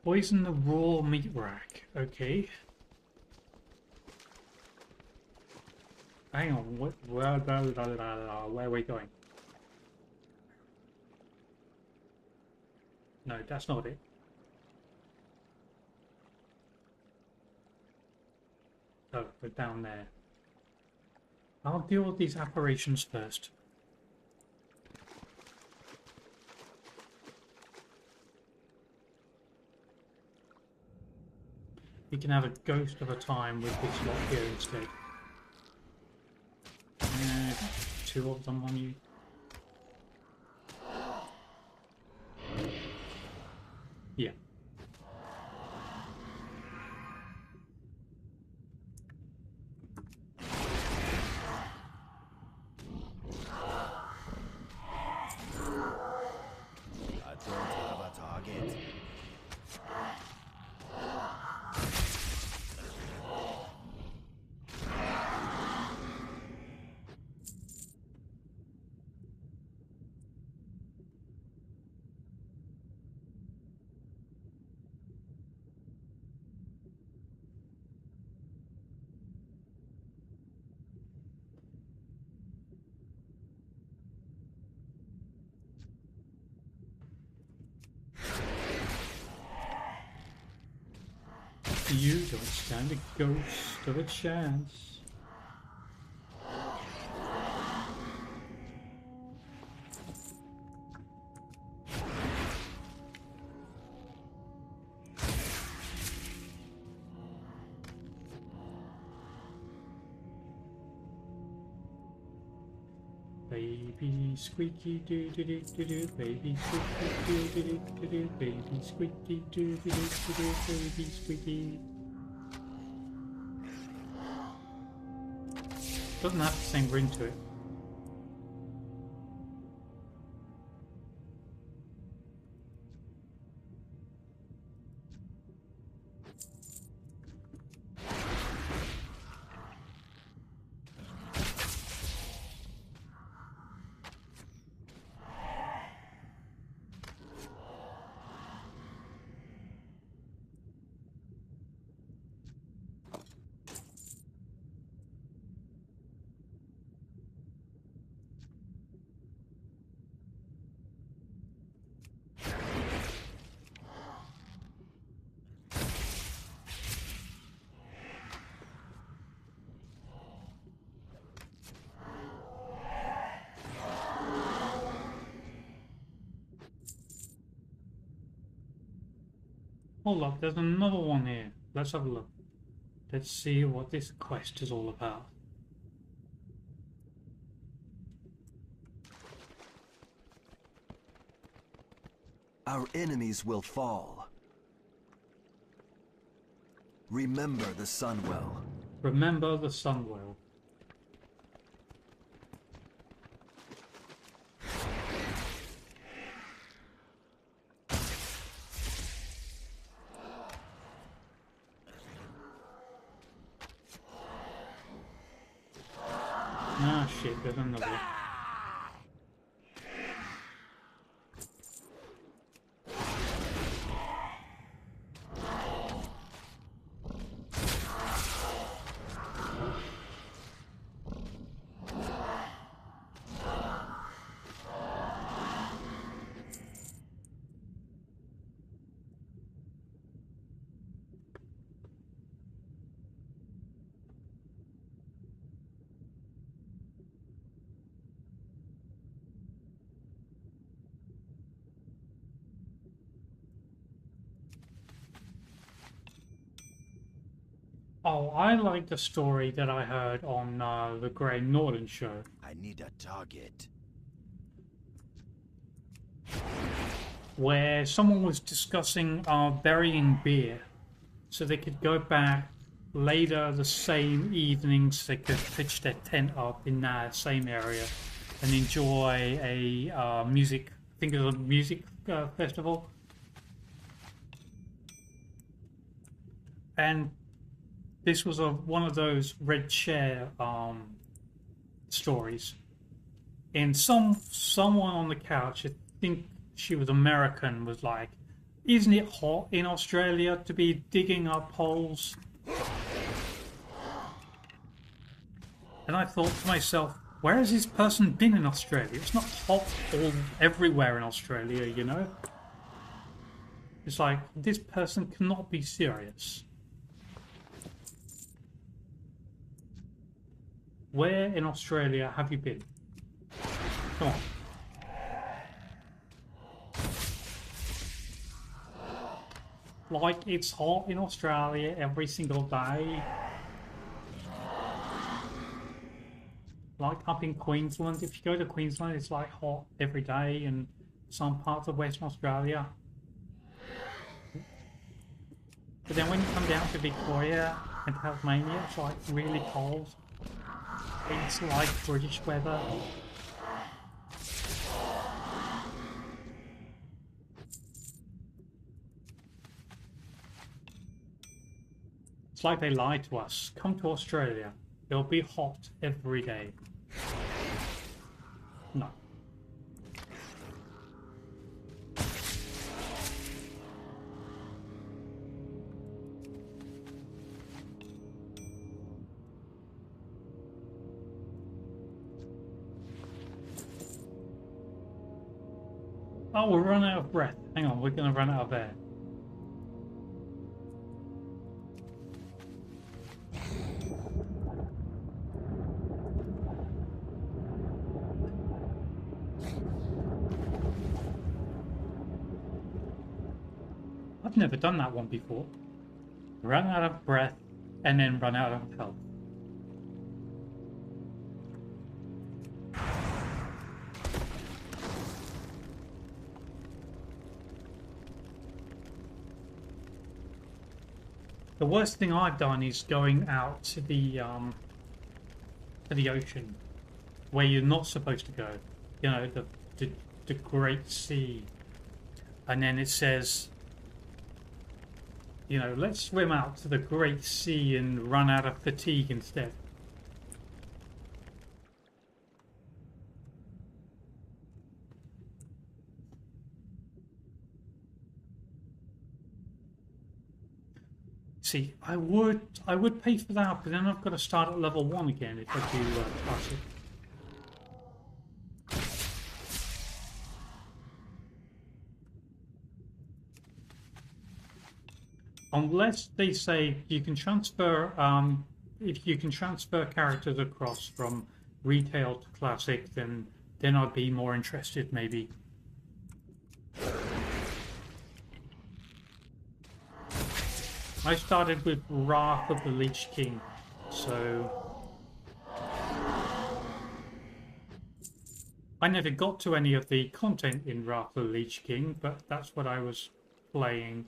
S5: Poison the raw meat rack. Okay. Hang on. Where are we going? No, that's not it. Oh, we're down there. I'll deal with these apparitions first. We can have a ghost of a time with this lot here instead. Two of them on you. Yeah.
S3: I don't have a target.
S5: You don't stand a ghost of a chance. Baby squeaky doo doo doo doo doo, baby squeaky doo doo doo doo doo, baby squeaky doo doo doo doo doo, baby squeaky. Doesn't have the same ring to it. Hold up, there's another one here. Let's have a look. Let's see what this quest is all about.
S3: Our enemies will fall. Remember the Sunwell.
S5: Remember the Sunwell. Ah shit, there's another one. Oh, I like the story that I heard on the Grey Norton show,
S3: I need a target.
S5: where someone was discussing burying beer, so they could go back later the same evening, so they could pitch their tent up in that same area and enjoy a music. I think it was a music festival, and this was one of those red chair stories. And someone on the couch, I think she was American, was like, "Isn't it hot in Australia to be digging up holes?" And I thought to myself, where has this person been in Australia? It's not hot everywhere in Australia, you know? It's like, this person cannot be serious. Where in Australia have you been? Come on.
S1: like it's hot in Australia every single day. Like up in Queensland, if you go to Queensland, it's like hot every day, and some parts of Western Australia. But then when you come down to Victoria and Tasmania, it's like really cold. It's like British weather. It's like they lied to us. Come to Australia. It'll be hot every day. No. Oh, we're running out of breath. Hang on, we're gonna run out of air. I've never done that one before. Run out of breath and then run out of health. The worst thing I've done is going out to the ocean, where you're not supposed to go. You know, the Great Sea, and then it says, you know, let's swim out to the Great Sea and run out of fatigue instead. See, I would pay for that, but then I've got to start at level 1 again if I do classic. Unless they say you can transfer, if you can transfer characters across from retail to classic, then I'd be more interested maybe. I started with Wrath of the Lich King, so I never got to any of the content in Wrath of the Lich King, but that's what I was playing.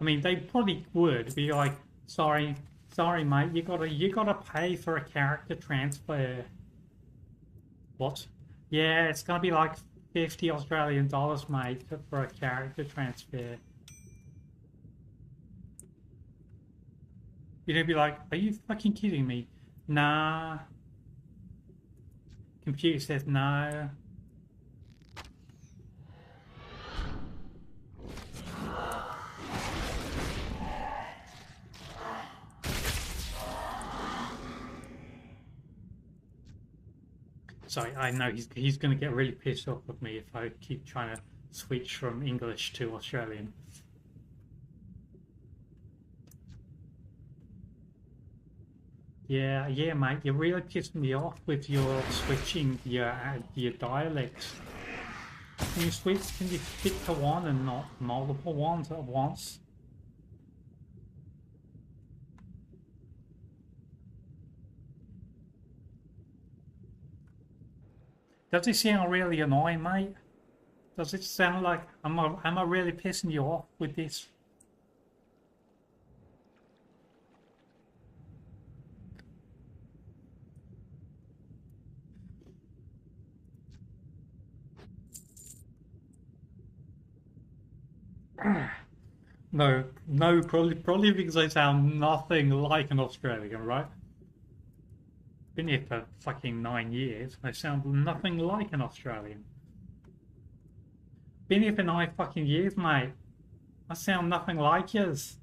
S1: I mean, they probably would be like, sorry, mate, you gotta pay for a character transfer. What? Yeah, it's gonna be like 50 Australian dollars, mate, for a character transfer. You'd be like, are you fucking kidding me? Nah. Computer says no. Sorry, I know he's going to get really pissed off with me if I keep trying to switch from English to Australian. Yeah, mate, you're really pissing me off with your switching your dialects. Can you switch? Can you stick to one and not multiple ones at once? Does it sound really annoying, mate? Does it sound like am I really pissing you off with this? No, probably because I sound nothing like an Australian, right? Been here for fucking 9 years. I sound nothing like an Australian. Been here for 9 fucking years, mate. I sound nothing like yours.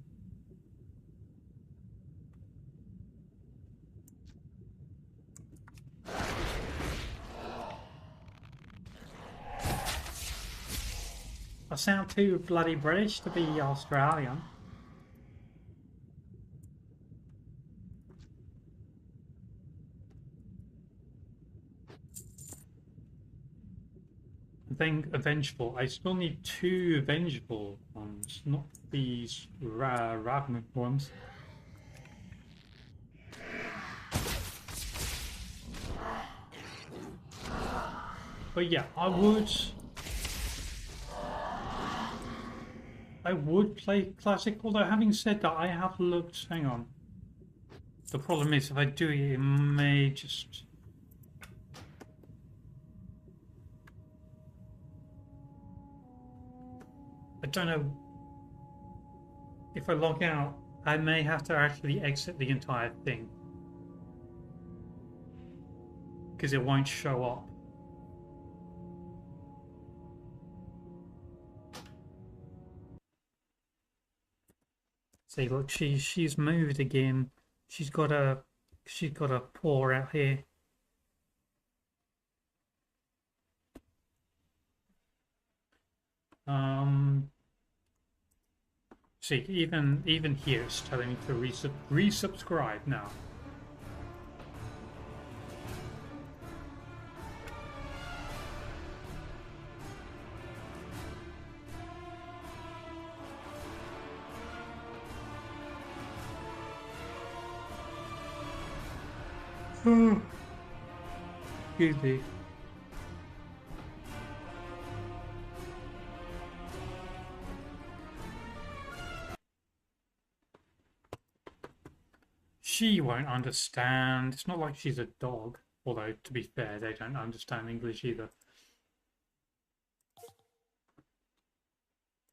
S1: I sound too bloody British to be Australian. vengeful. I still need 2 vengeful ones, not these ravenous ones. But yeah, I would play classic, although having said that, I have looked. Hang on. The problem is, if I do it, it may just. I don't know. If I log out, I may have to actually exit the entire thing because it won't show up. See, look, she's moved again. She's got a paw out here. See, even here it's telling me to resubscribe now. Excuse me. She won't understand. It's not like she's a dog. Although, to be fair, they don't understand English either.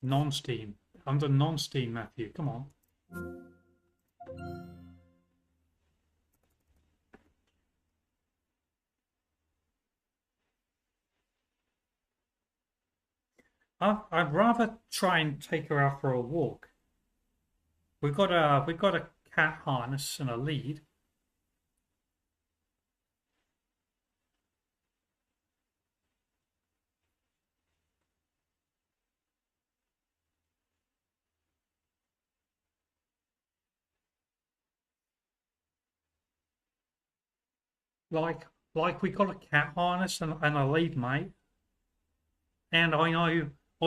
S1: Non-Steam. Under non-Steam, Matthew. Come on. I'd rather try and take her out for a walk. We've got a cat harness and a lead. Like we got a cat harness and a lead, mate. And I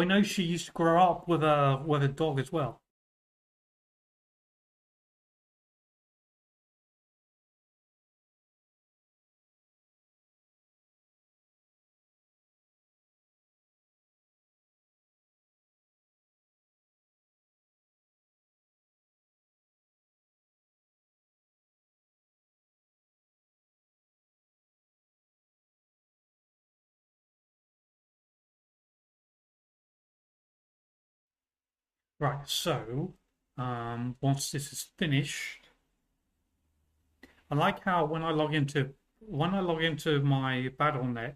S1: know she used to grow up with a dog as well. Right, so once this is finished, I like how when I log into my BattleNet,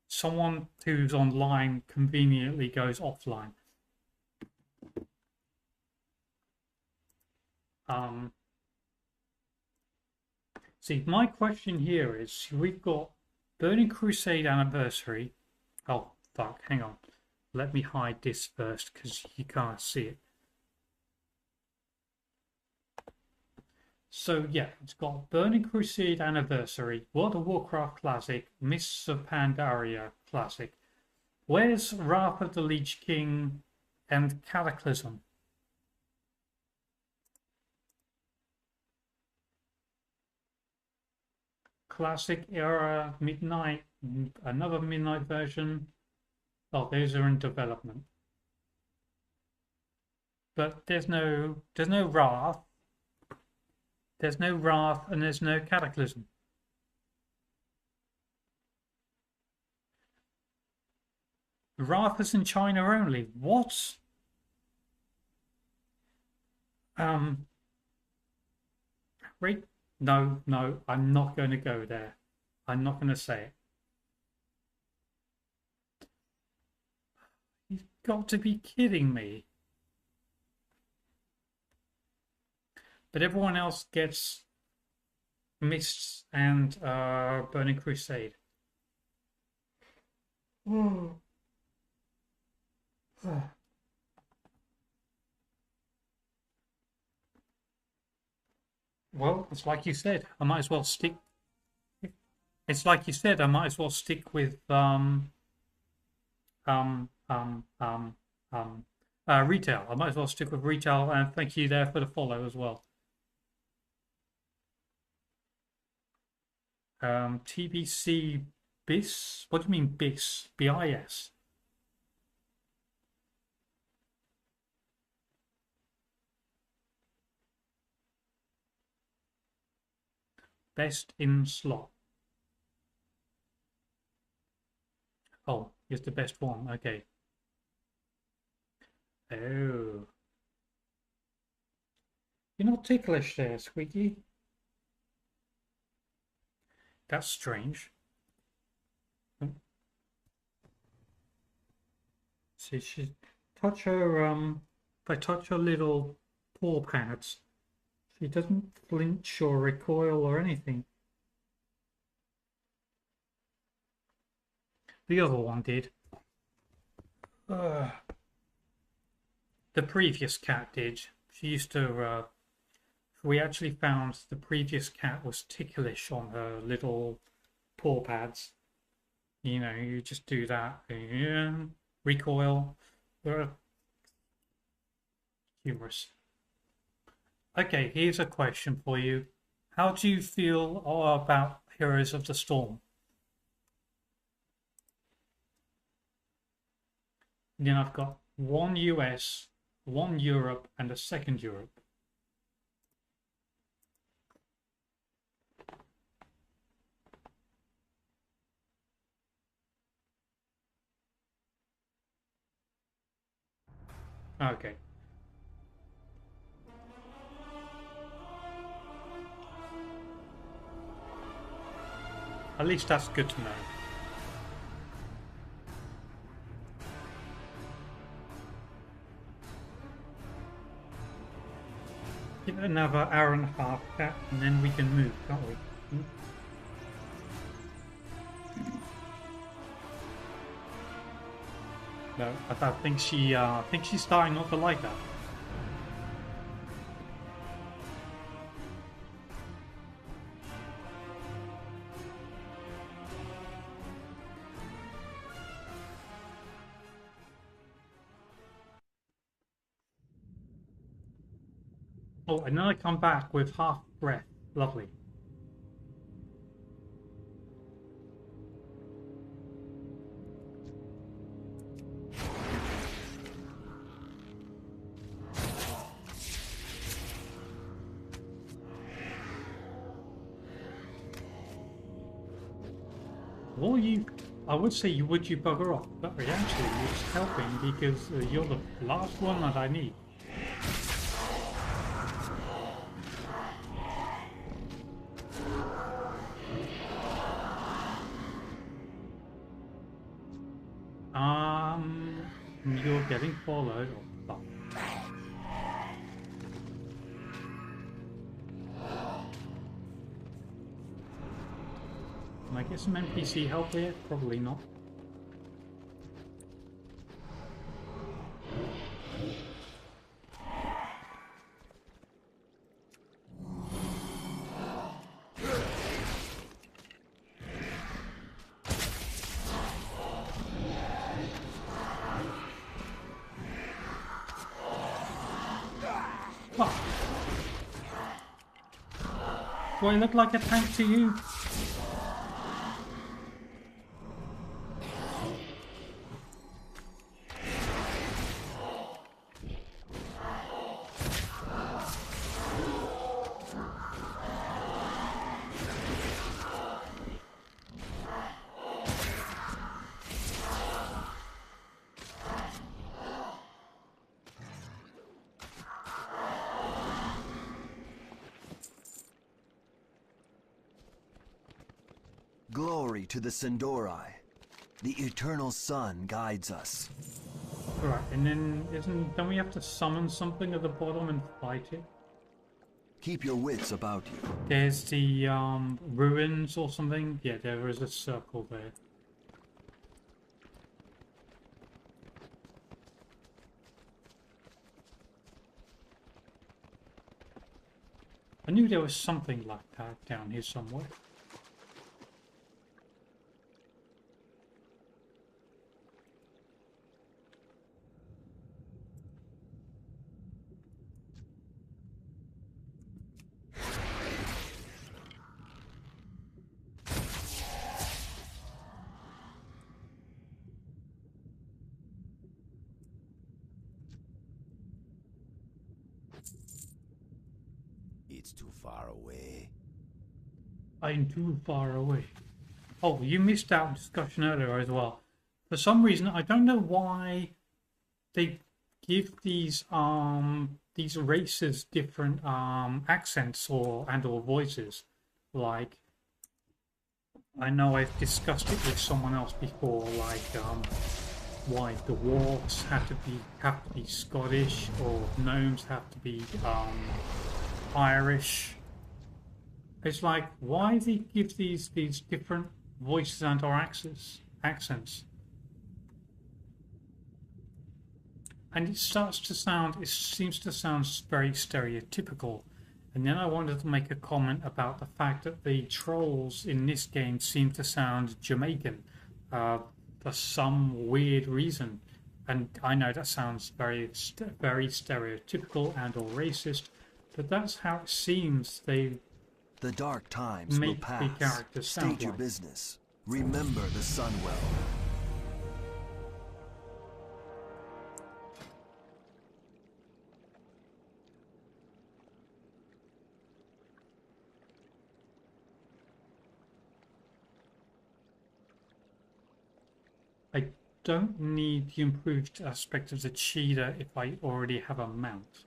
S1: someone who's online conveniently goes offline. See, my question here is, we've got Burning Crusade Anniversary. Oh, fuck, hang on. Let me hide this first because you can't see it. So yeah, it's got Burning Crusade Anniversary, World of Warcraft Classic, Mists of Pandaria Classic. Where's Wrath of the Lich King and Cataclysm? Classic era, Midnight, another Midnight version. Oh, those are in development. But there's no Wrath. There's no Wrath and there's no Cataclysm. Wrath is in China only. What? Wait. No, I'm not going to go there. I'm not going to say it. You've got to be kidding me. But everyone else gets Mists and Burning Crusade. Well, it's like you said. I might as well stick. It's like you said. I might as well stick with
S5: Um, um, um, Retail. I might as well stick with retail, and thank you there for the follow as well. TBC BIS? What do you mean BIS? BIS? Best in slot. Oh, it's the best one. Okay. Oh. You're not ticklish there, Squeaky. That's strange. See, she touch her if I touch her little paw pads, she doesn't flinch or recoil or anything. The other one did. The previous cat did. She used to. We actually found the previous cat was ticklish on her little paw pads. You know, you just do that. Yeah, recoil. Humorous. Okay, here's a question for you. How do you feel about Heroes of the Storm? Then I've got one US, one Europe, and a second Europe. Okay. At least that's good to know. Give it another hour and a half, Cat, and then we can move, can't we? No, I think she's starting not to like that. Oh, and then I come back with half breath. Lovely. Well, I would say you bugger off, but actually it's helping because you're the last one that I need. You're getting followed. Oh, fuck. Can I get some NPC help here? Probably not. Fuck. Do I look like a tank to you?
S3: Glory to the Sindorai. The eternal sun guides us.
S5: Alright, and then don't we have to summon something at the bottom and fight it?
S3: Keep your wits about you.
S5: There's the ruins or something. Yeah, there is a circle there. I knew there was something like that down here somewhere.
S3: It's too far away.
S5: I'm too far away. Oh, you missed out discussion earlier as well. For some reason, I don't know why they give these races different accents or voices. Like, I know I've discussed it with someone else before, like why the dwarves have to be Scottish or gnomes have to be Irish. It's like, why they give these different voices and or accents, and it seems to sound very stereotypical. And then I wanted to make a comment about the fact that the trolls in this game seem to sound Jamaican for some weird reason. And I know that sounds very stereotypical and or racist, but that's how it seems they
S3: The dark times will
S5: make the
S3: pass.
S5: characters sound
S3: State your
S5: like.
S3: business. Remember the sun well.
S5: I don't need the improved aspect of the cheetah if I already have a mount.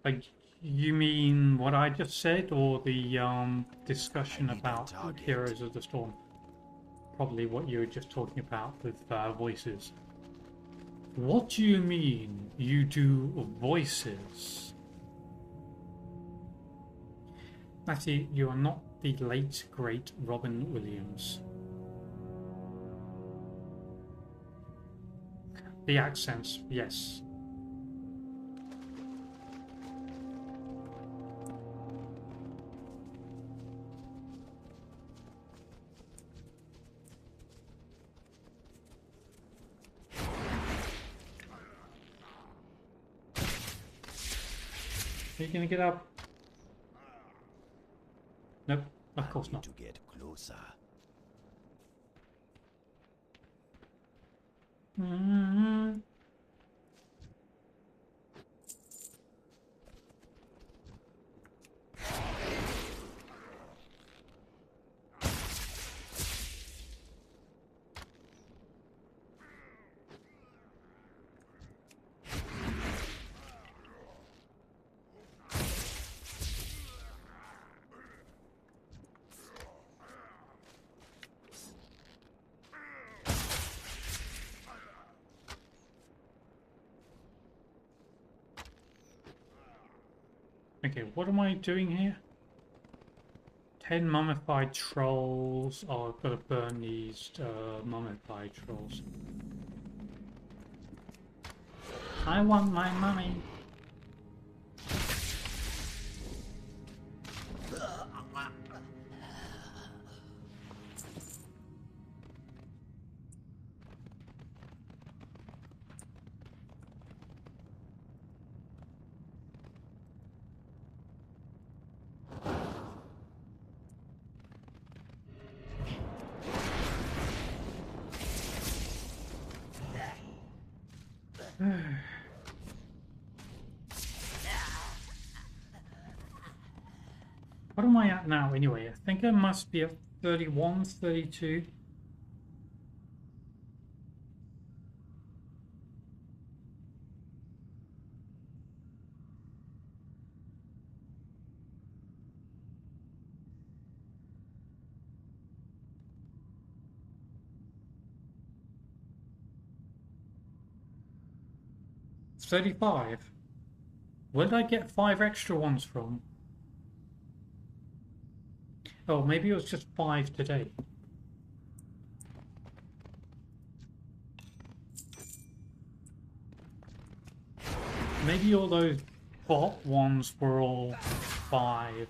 S5: Like, you mean what I just said, or the discussion
S3: I need that
S5: about
S3: target.
S5: Heroes of the Storm? Probably what you were just talking about with voices. What do you mean you do voices? Matty, you are not the late great Robin Williams. The accents, yes. Are you gonna get up? Nope, of course not.
S3: To get closer.
S5: Mm-hmm. Okay, what am I doing here? 10 mummified trolls. Oh, I've got to burn these mummified trolls. I want my mummy. What am I at now anyway? I think I must be at 31, 32. It's 35. Where did I get 5 extra ones from? Oh, maybe it was just 5 today. Maybe all those bot ones were all 5.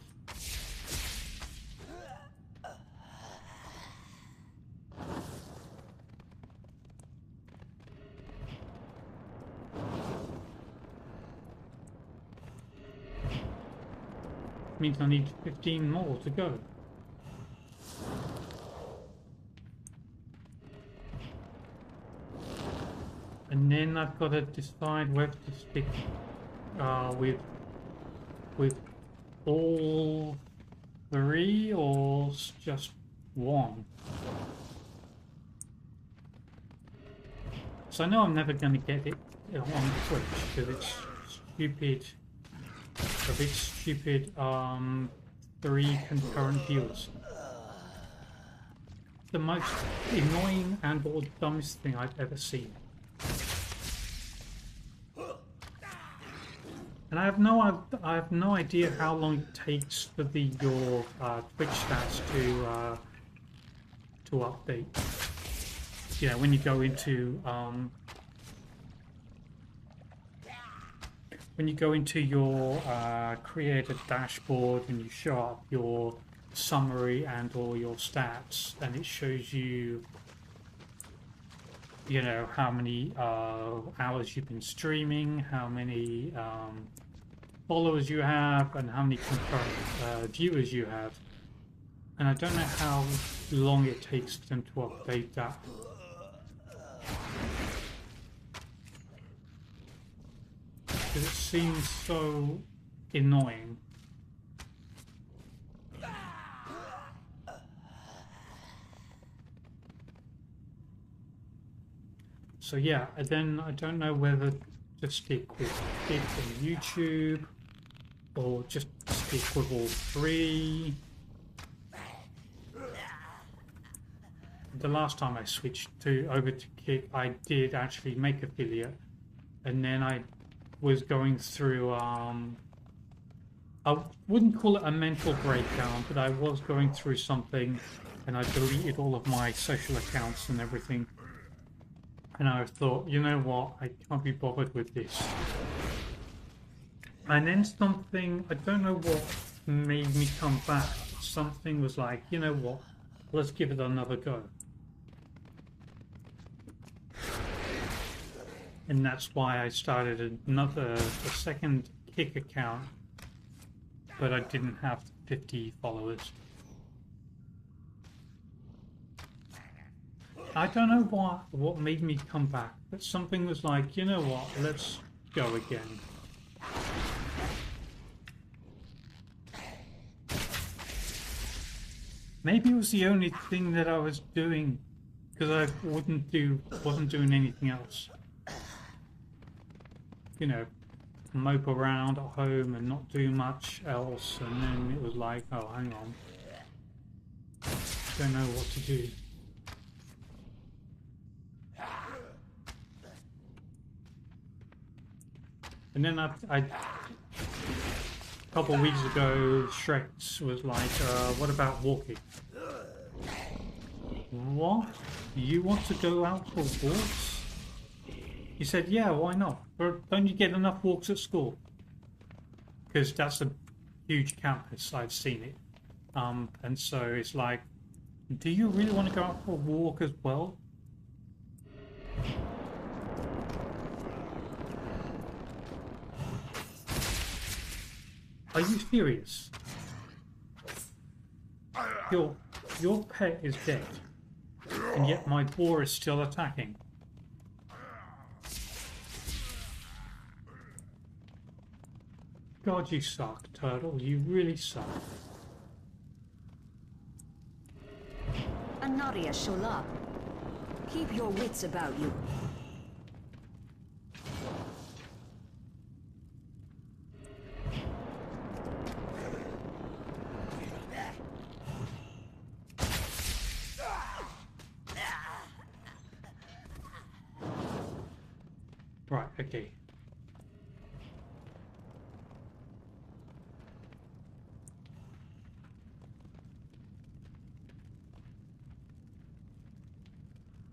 S1: Means I need 15 more to go. And then I've got to decide whether to stick with all three or just one. So I know I'm never going to get it on Twitch because it's stupid. A bit stupid. 3 concurrent viewers. The most annoying and or dumbest thing I've ever seen. And I have no idea how long it takes for your Twitch stats to update. You know, when you go into your creator dashboard and you show up your summary and all your stats, and it shows you, you know, how many hours you've been streaming, how many followers you have, and how many concurrent viewers you have. And I don't know how long it takes them to update that. Because it seems so annoying. So yeah, and then I don't know whether to stick with it on YouTube or just stick with all 3. The last time I switched over to Kick, I did actually make affiliate, and then I was going through I wouldn't call it a mental breakdown, but I was going through something, and I deleted all of my social accounts and everything. And I thought, you know what, I can't be bothered with this. And then something, I don't know what made me come back. Something was like, you know what, let's give it another go. And that's why I started a second Kick account, but I didn't have 50 followers. I don't know what made me come back, but something was like, you know what, let's go again. Maybe it was the only thing that I was doing, because I wasn't doing anything else. You know, mope around at home and not do much else, and then it was like, oh, hang on, don't know what to do. And then a couple of weeks ago, Shrek was like, what about walking? What? You want to go out for walks? He said, yeah, why not? But don't you get enough walks at school? Because that's a huge campus, I've seen it. And so it's like, do you really want to go out for a walk as well? Are you serious? Your pet is dead, and yet my boar is still attacking. God, you suck, Turtle. You really suck.
S4: Anaria Shola. Keep your wits about you.
S1: Right, okay.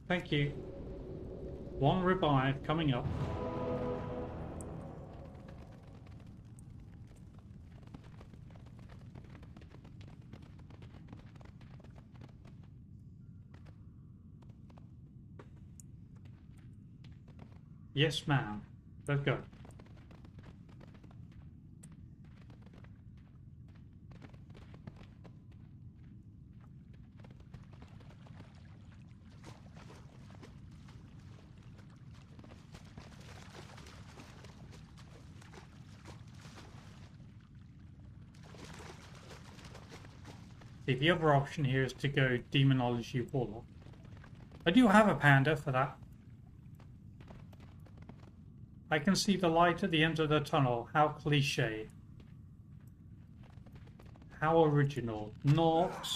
S1: Thank you. 1 revive coming up. Yes, ma'am. Let's go.
S5: See, the other option here is to go Demonology Warlock. I do have a panda for that. I can see the light at the end of the tunnel. How cliche. How original. Not.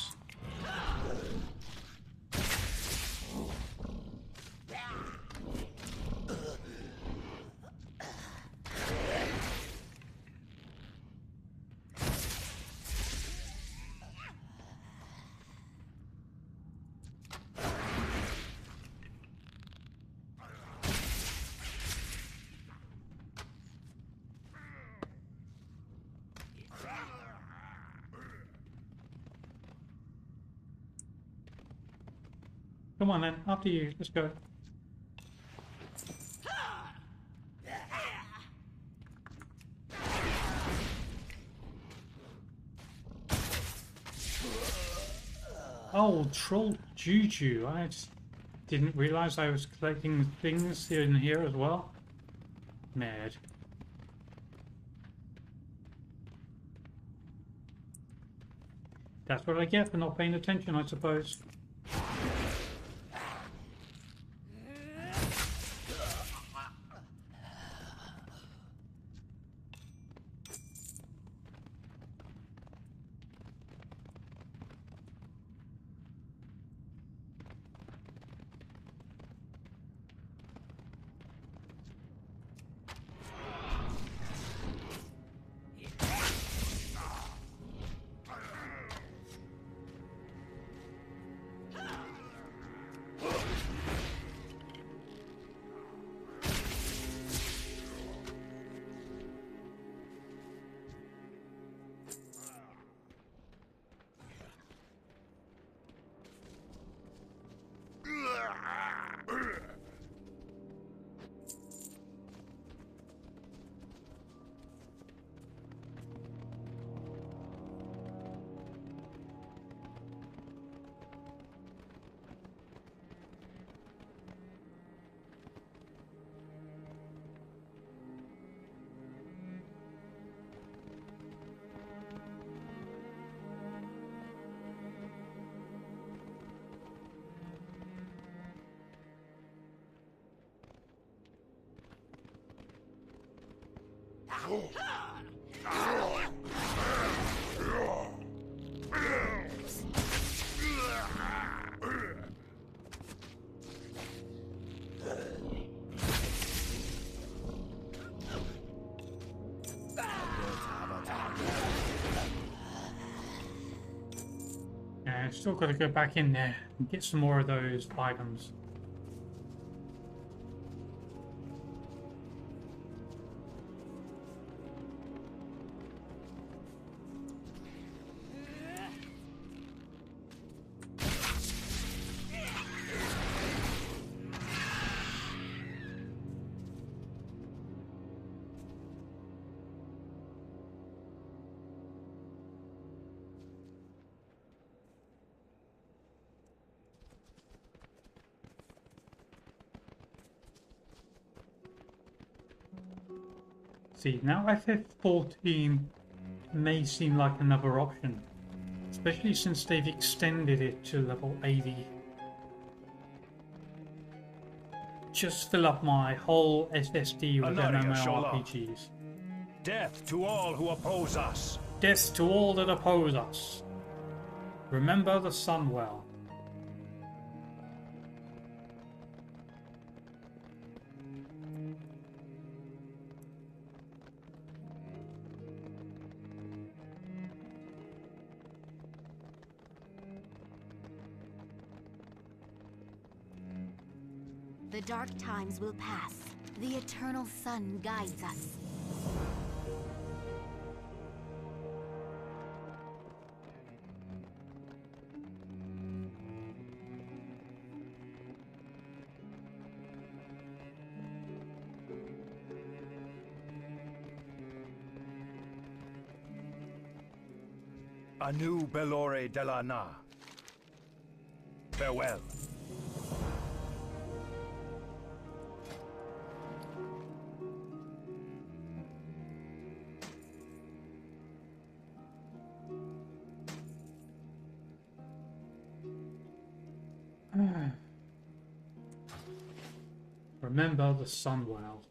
S5: Come on then, after you. Let's go. Oh, Troll Juju. I just didn't realize I was collecting things in here as well. Mad. That's what I get for not paying attention, I suppose. Yeah, still got to go back in there and get some more of those items. See, now FF14 may seem like another option, especially since they've extended it to level 80. Just fill up my whole SSD with MMORPGs.
S7: Death to all who oppose us.
S5: Death to all that oppose us. Remember the sun well.
S6: The dark times will pass. The eternal sun guides us.
S7: Anu Belore della Na. Farewell.
S5: Remember the sun well.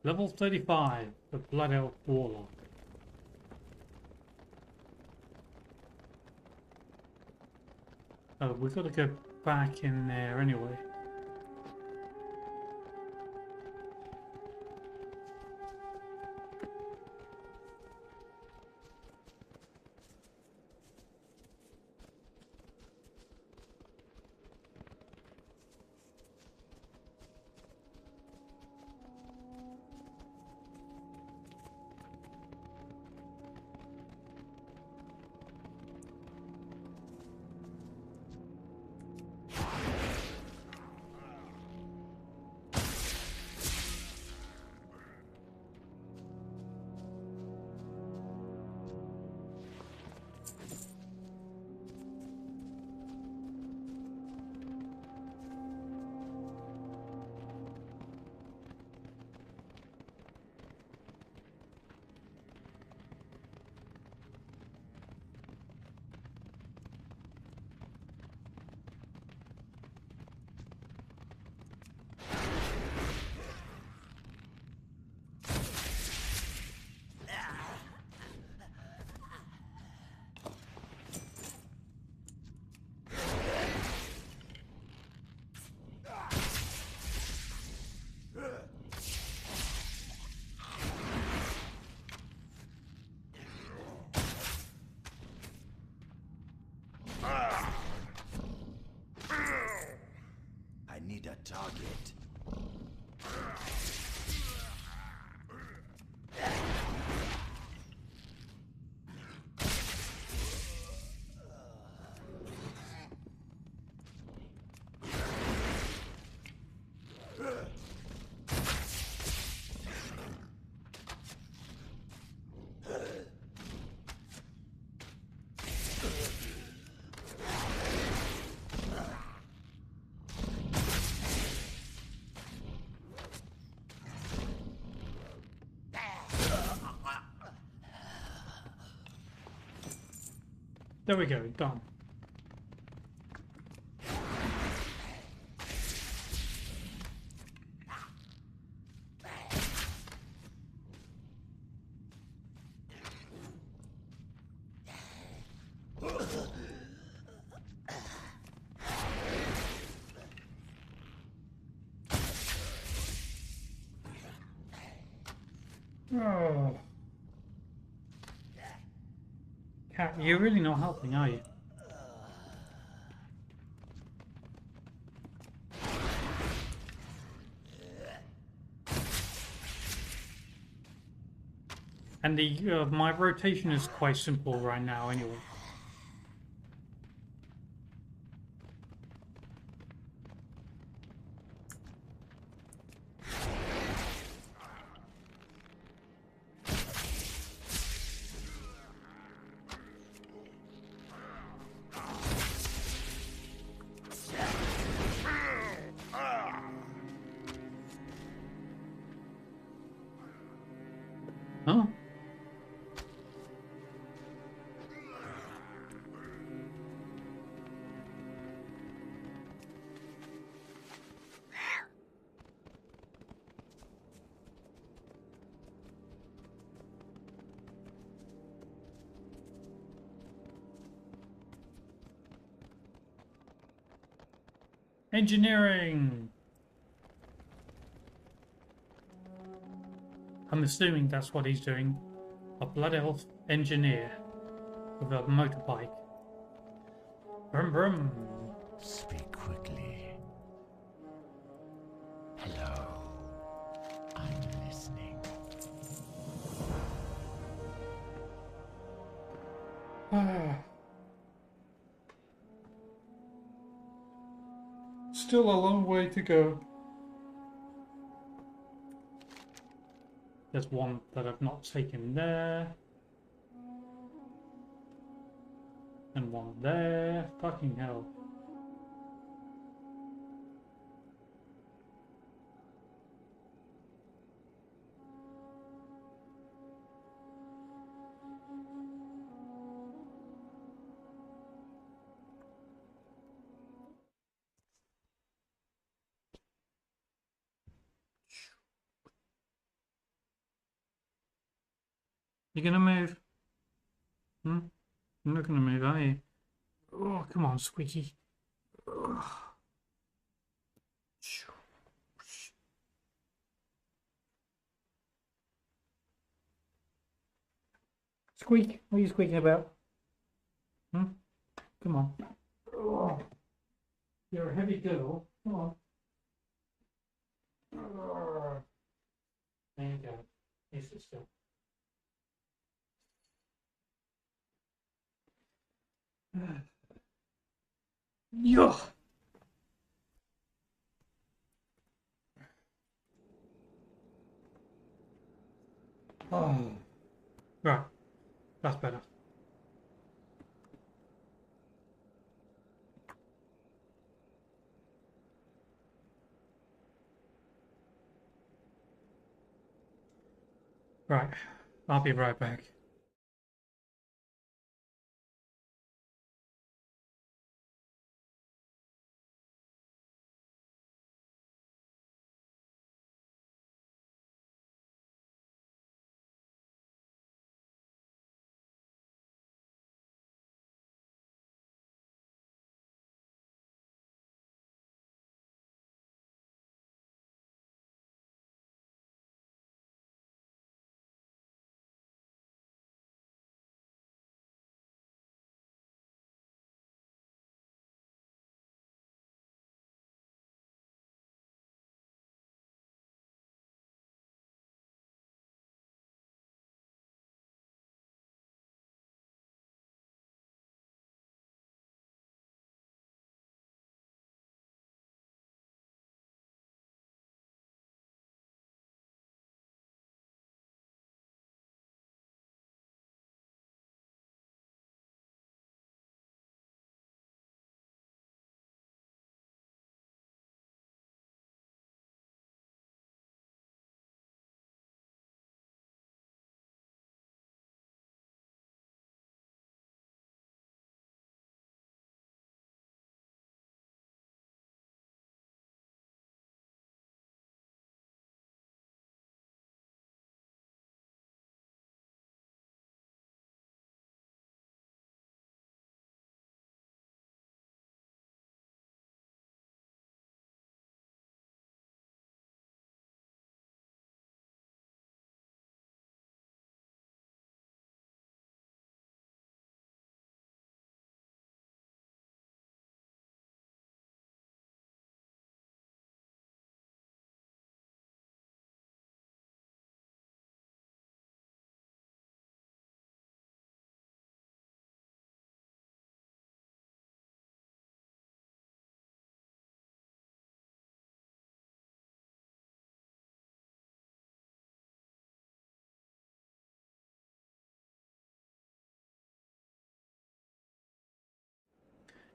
S5: Level 35, the Blood Elf Warlock. Oh, we've got to go back in there anyway.
S3: I need a target.
S5: There we go, done. Oh. Cat, you're really not helping, are you? And the my rotation is quite simple right now anyway. Huh? Engineering! I'm assuming that's what he's doing. A blood elf engineer with a motorbike. Brum brum.
S7: Speak quickly. Hello. I'm listening.
S5: Still a long way to go. There's one that I've not taken there. And one there. Fucking hell. You gonna move? Hmm? You're not gonna move, are you? Oh, come on, Squeaky. Ugh. Squeak, what are you squeaking about? Hmm? Come on. Oh, you're a heavy girl. Come on. Ugh. There you go. You sit still. Yuck. Oh. Right, that's better. Right, I'll be right back.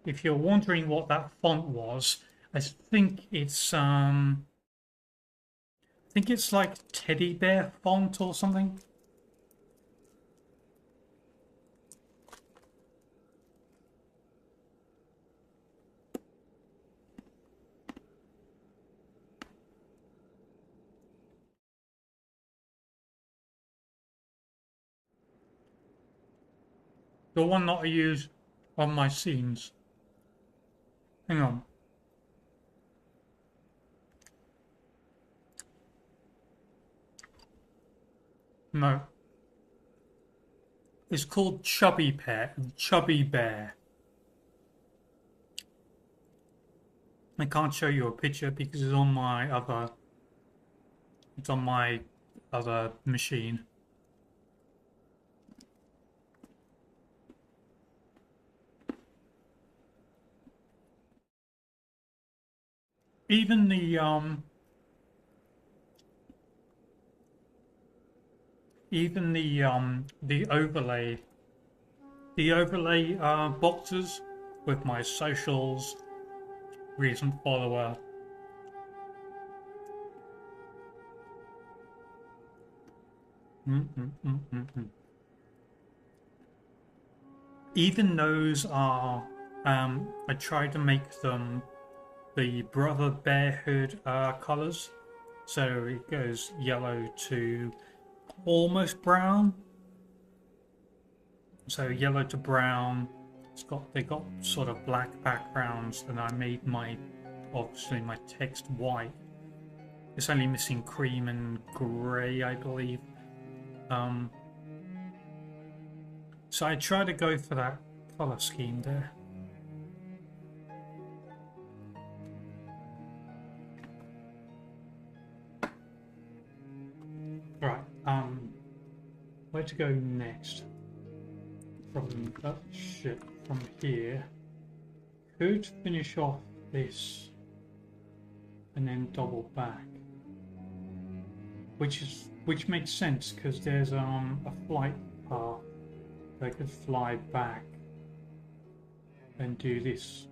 S5: If you're wondering what that font was, I think it's like teddy bear font or something. The one that I use on my scenes. Hang on. No. It's called Chubby Bear. I can't show you a picture because it's on my other machine. Even the overlay boxes with my socials, recent follower. Even those are I tried to make them the Brother Bear Hood colors, so it goes yellow to almost brown, So yellow to brown. They got sort of black backgrounds, and I made obviously my text white. It's only missing cream and grey, I believe. So I try to go for that color scheme there. Right, where to go next? From from here. Could finish off this and then double back. Which makes sense because there's a flight path. I could fly back and do this.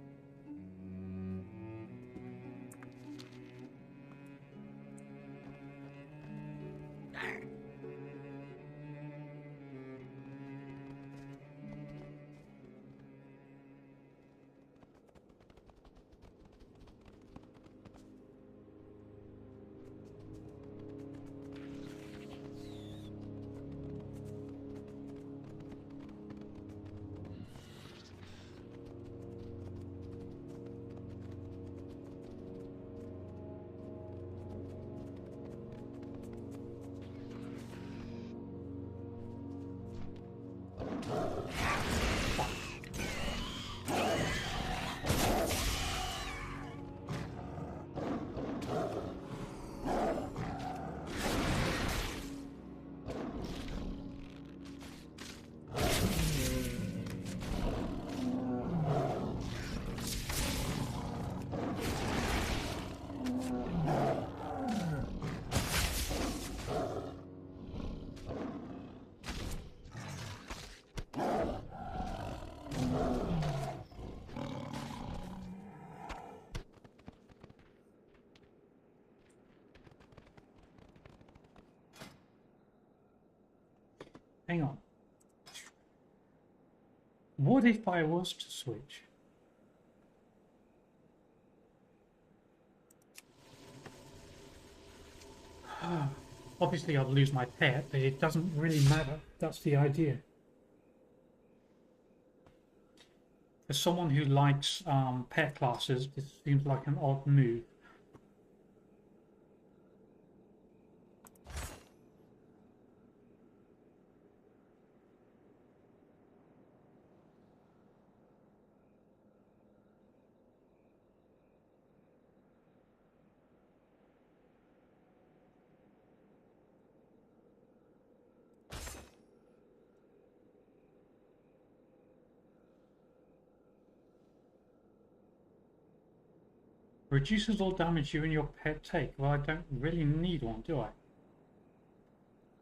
S5: Hang on. What if I was to switch? Obviously I'd lose my pet, but it doesn't really matter. That's the idea. For someone who likes pet classes, this seems like an odd move. Reduces all damage you and your pet take. Well, I don't really need one, do I?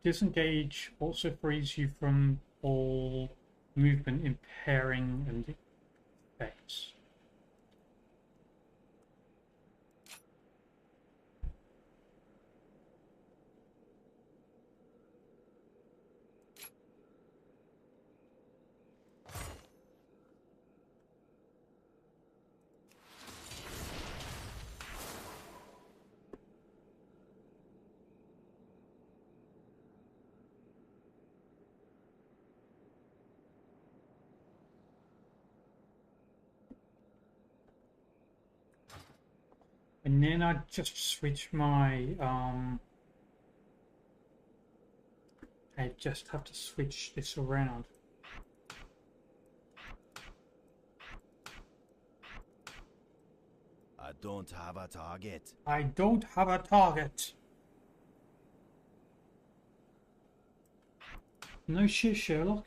S5: Disengage also frees you from all movement impairing and effects. And then I just switch my I just have to switch this around.
S3: I don't have a target.
S5: I don't have a target. No shit, Sherlock.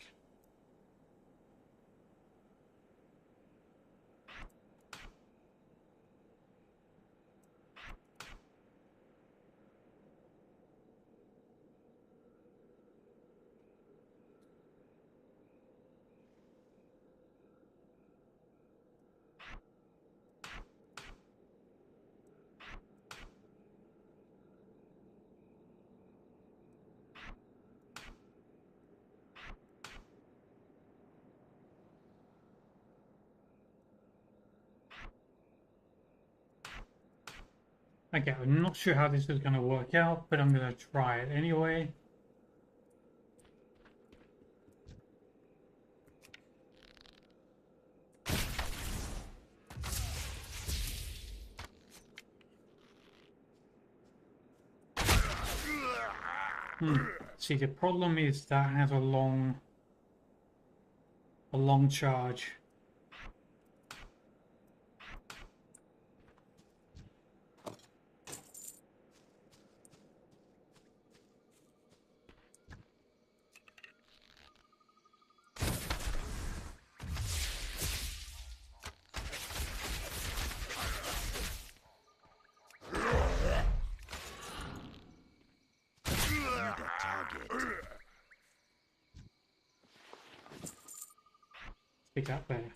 S5: Okay, I'm not sure how this is going to work out, but I'm going to try it anyway.
S1: See, the problem is that has a long charge. Pick up there.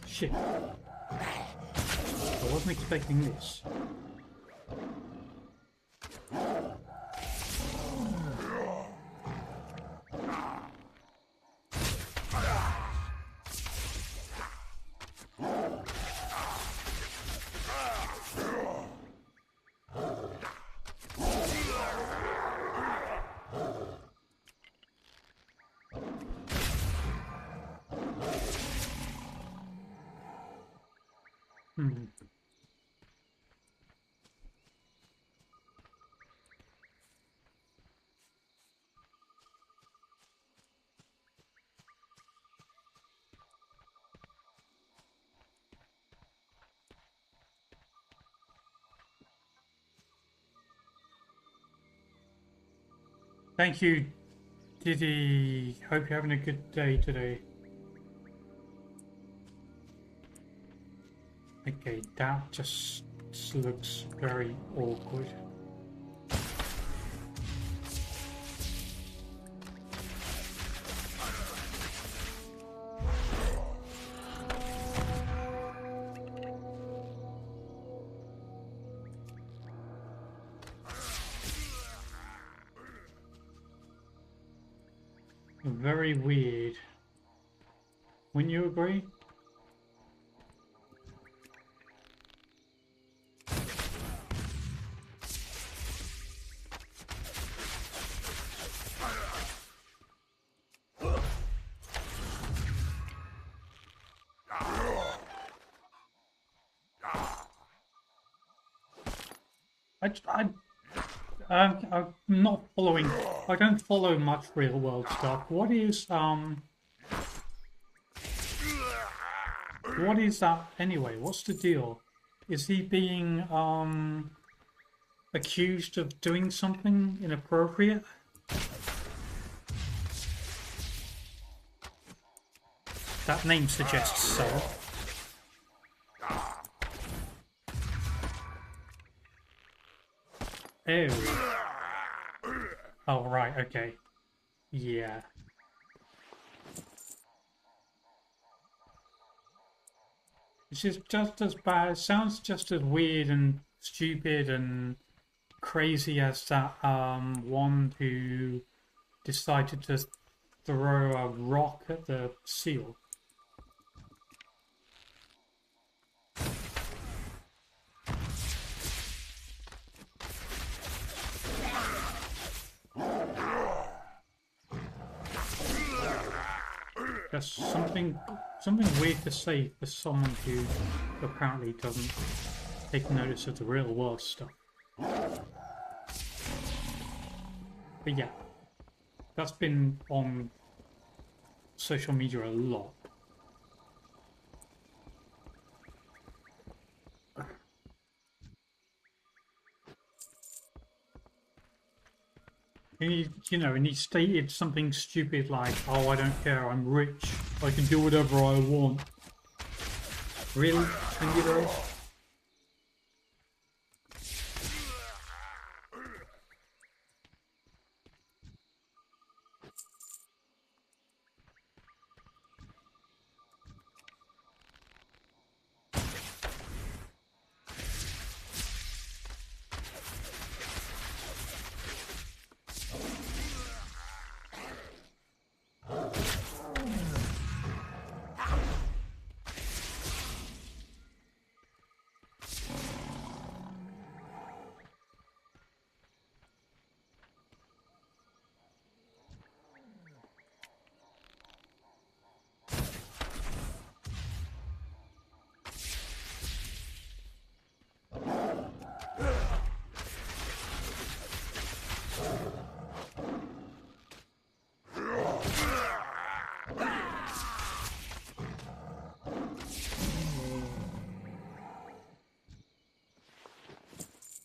S1: Shit. I wasn't expecting this. Thank you, Diddy. Hope you're having a good day today. Okay, that just looks very awkward. Very weird. Wouldn't you agree? I'm not following. I don't follow much real world stuff. What is that anyway? What's the deal? Is he being accused of doing something inappropriate? That name suggests so. Oh. Oh, right, okay. Yeah. It's just as bad. It sounds just as weird and stupid and crazy as that one who decided to throw a rock at the seal. That's something weird to say for someone who apparently doesn't take notice of the real world stuff. But yeah, that's been on social media a lot. And he stated something stupid like, "Oh, I don't care, I'm rich, I can do whatever I want." Really? Can you though?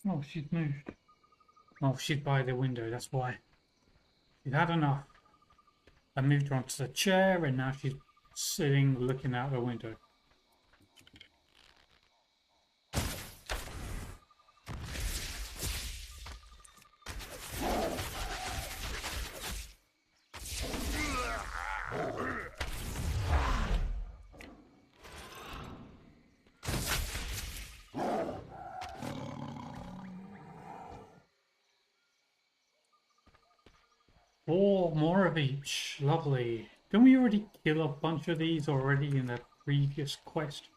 S1: Oh, she's moved. Oh, she's by the window, that's why. She's had enough. I moved her onto the chair and now she's sitting looking out the window. Four more of each. Lovely. Didn't we already kill a bunch of these already in the previous quest?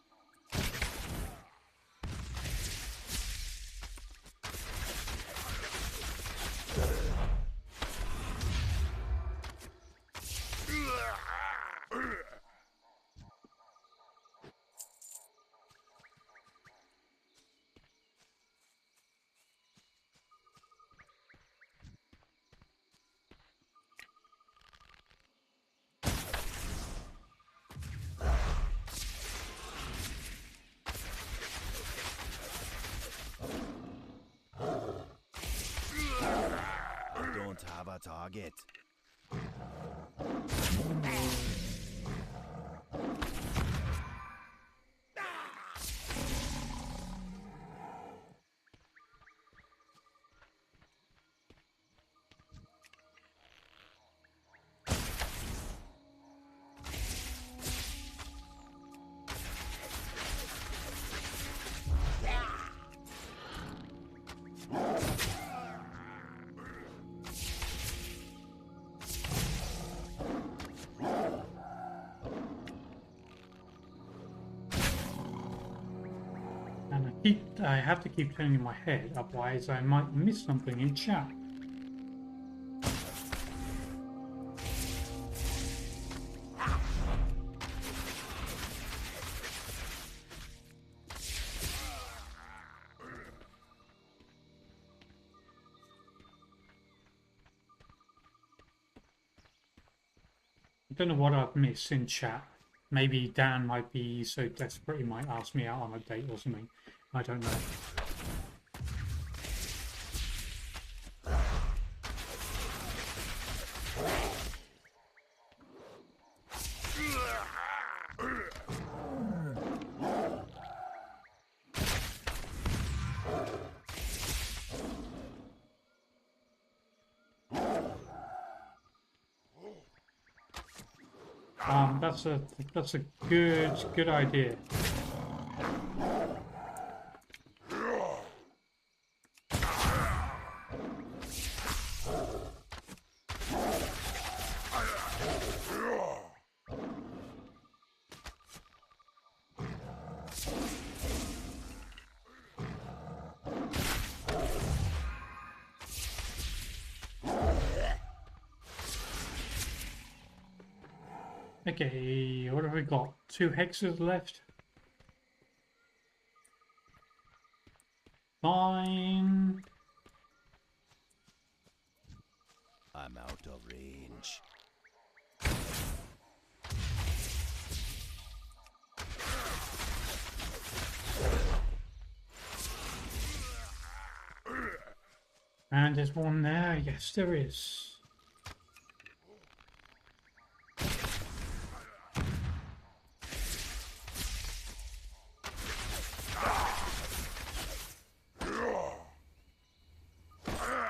S3: Don't have a target.
S1: And I have to keep turning my head, otherwise I might miss something in chat. I don't know what I've missed in chat. Maybe Dan might be so desperate he might ask me out on a date or something. I don't know. That's a good idea. Okay, what have we got? 2 hexes left. Fine.
S3: I'm out of range.
S1: And there's one there. Yes, there is.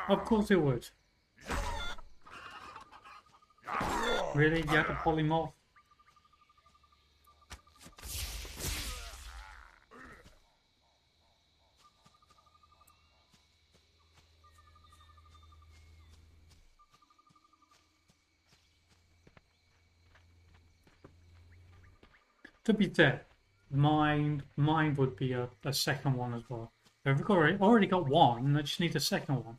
S1: Of course it would. Really? You have to pull him off? To be fair, mine would be a second one as well. We've already got one, I just need a second one.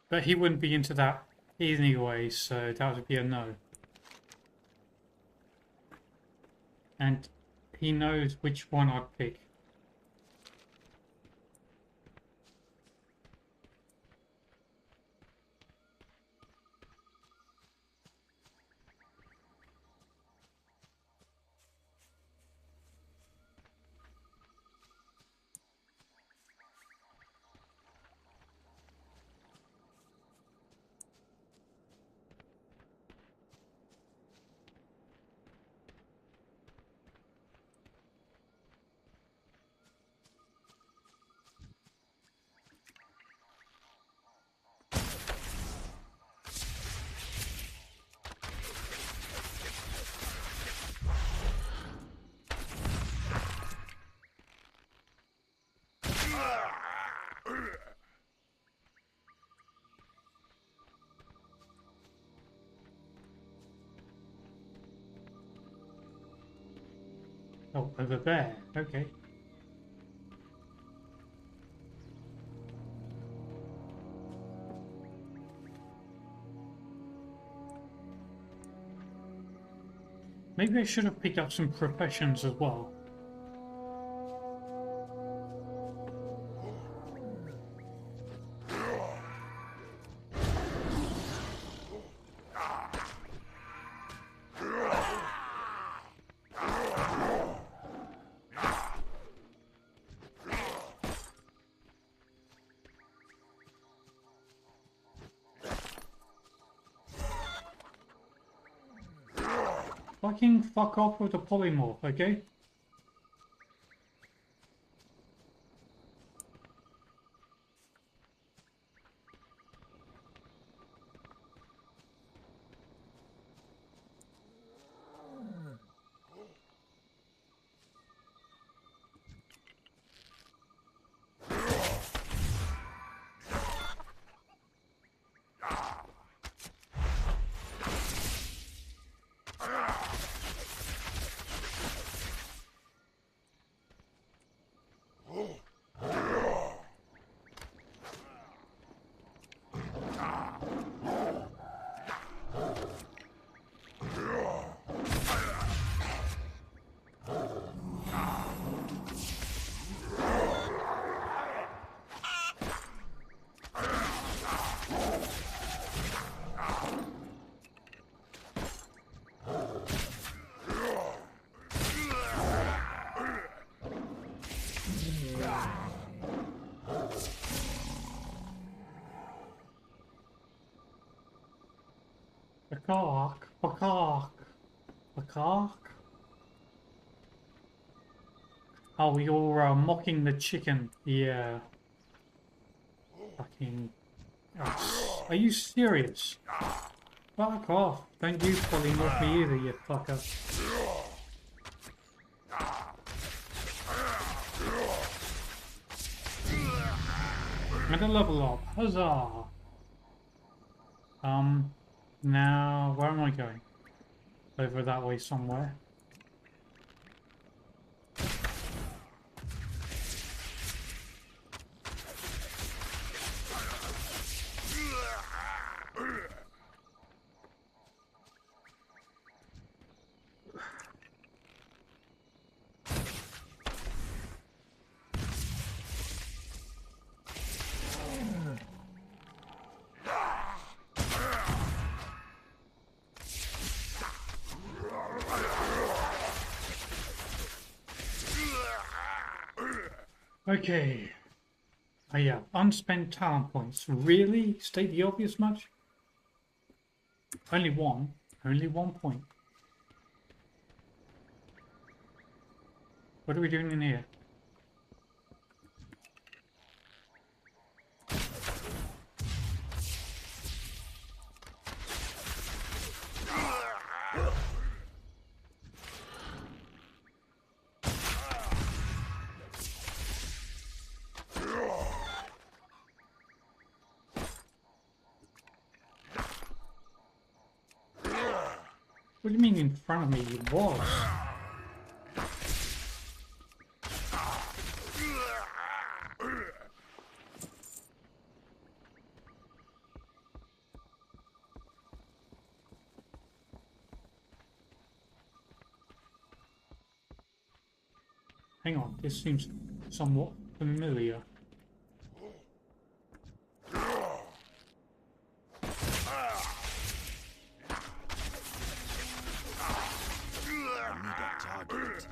S1: But he wouldn't be into that anyway, so that would be a no. And he knows which one I'd pick. Oh, over there. Okay. Maybe I should have picked up some professions as well. Fucking fuck off with the polymorph, okay? Bakak, bakak, bakak. Oh, you're mocking the chicken. Yeah. Fucking. Oh, are you serious? Fuck off. Don't you polymorph me either, you fucker. I'm gonna level up. Huzzah! Now, where am I going? Over that way somewhere. Okay. Oh yeah, unspent talent points. Really? State the obvious much? Only one. Only 1 point. What are we doing in here? What do you mean in front of me? It was. Hang on, this seems somewhat familiar.
S3: Target.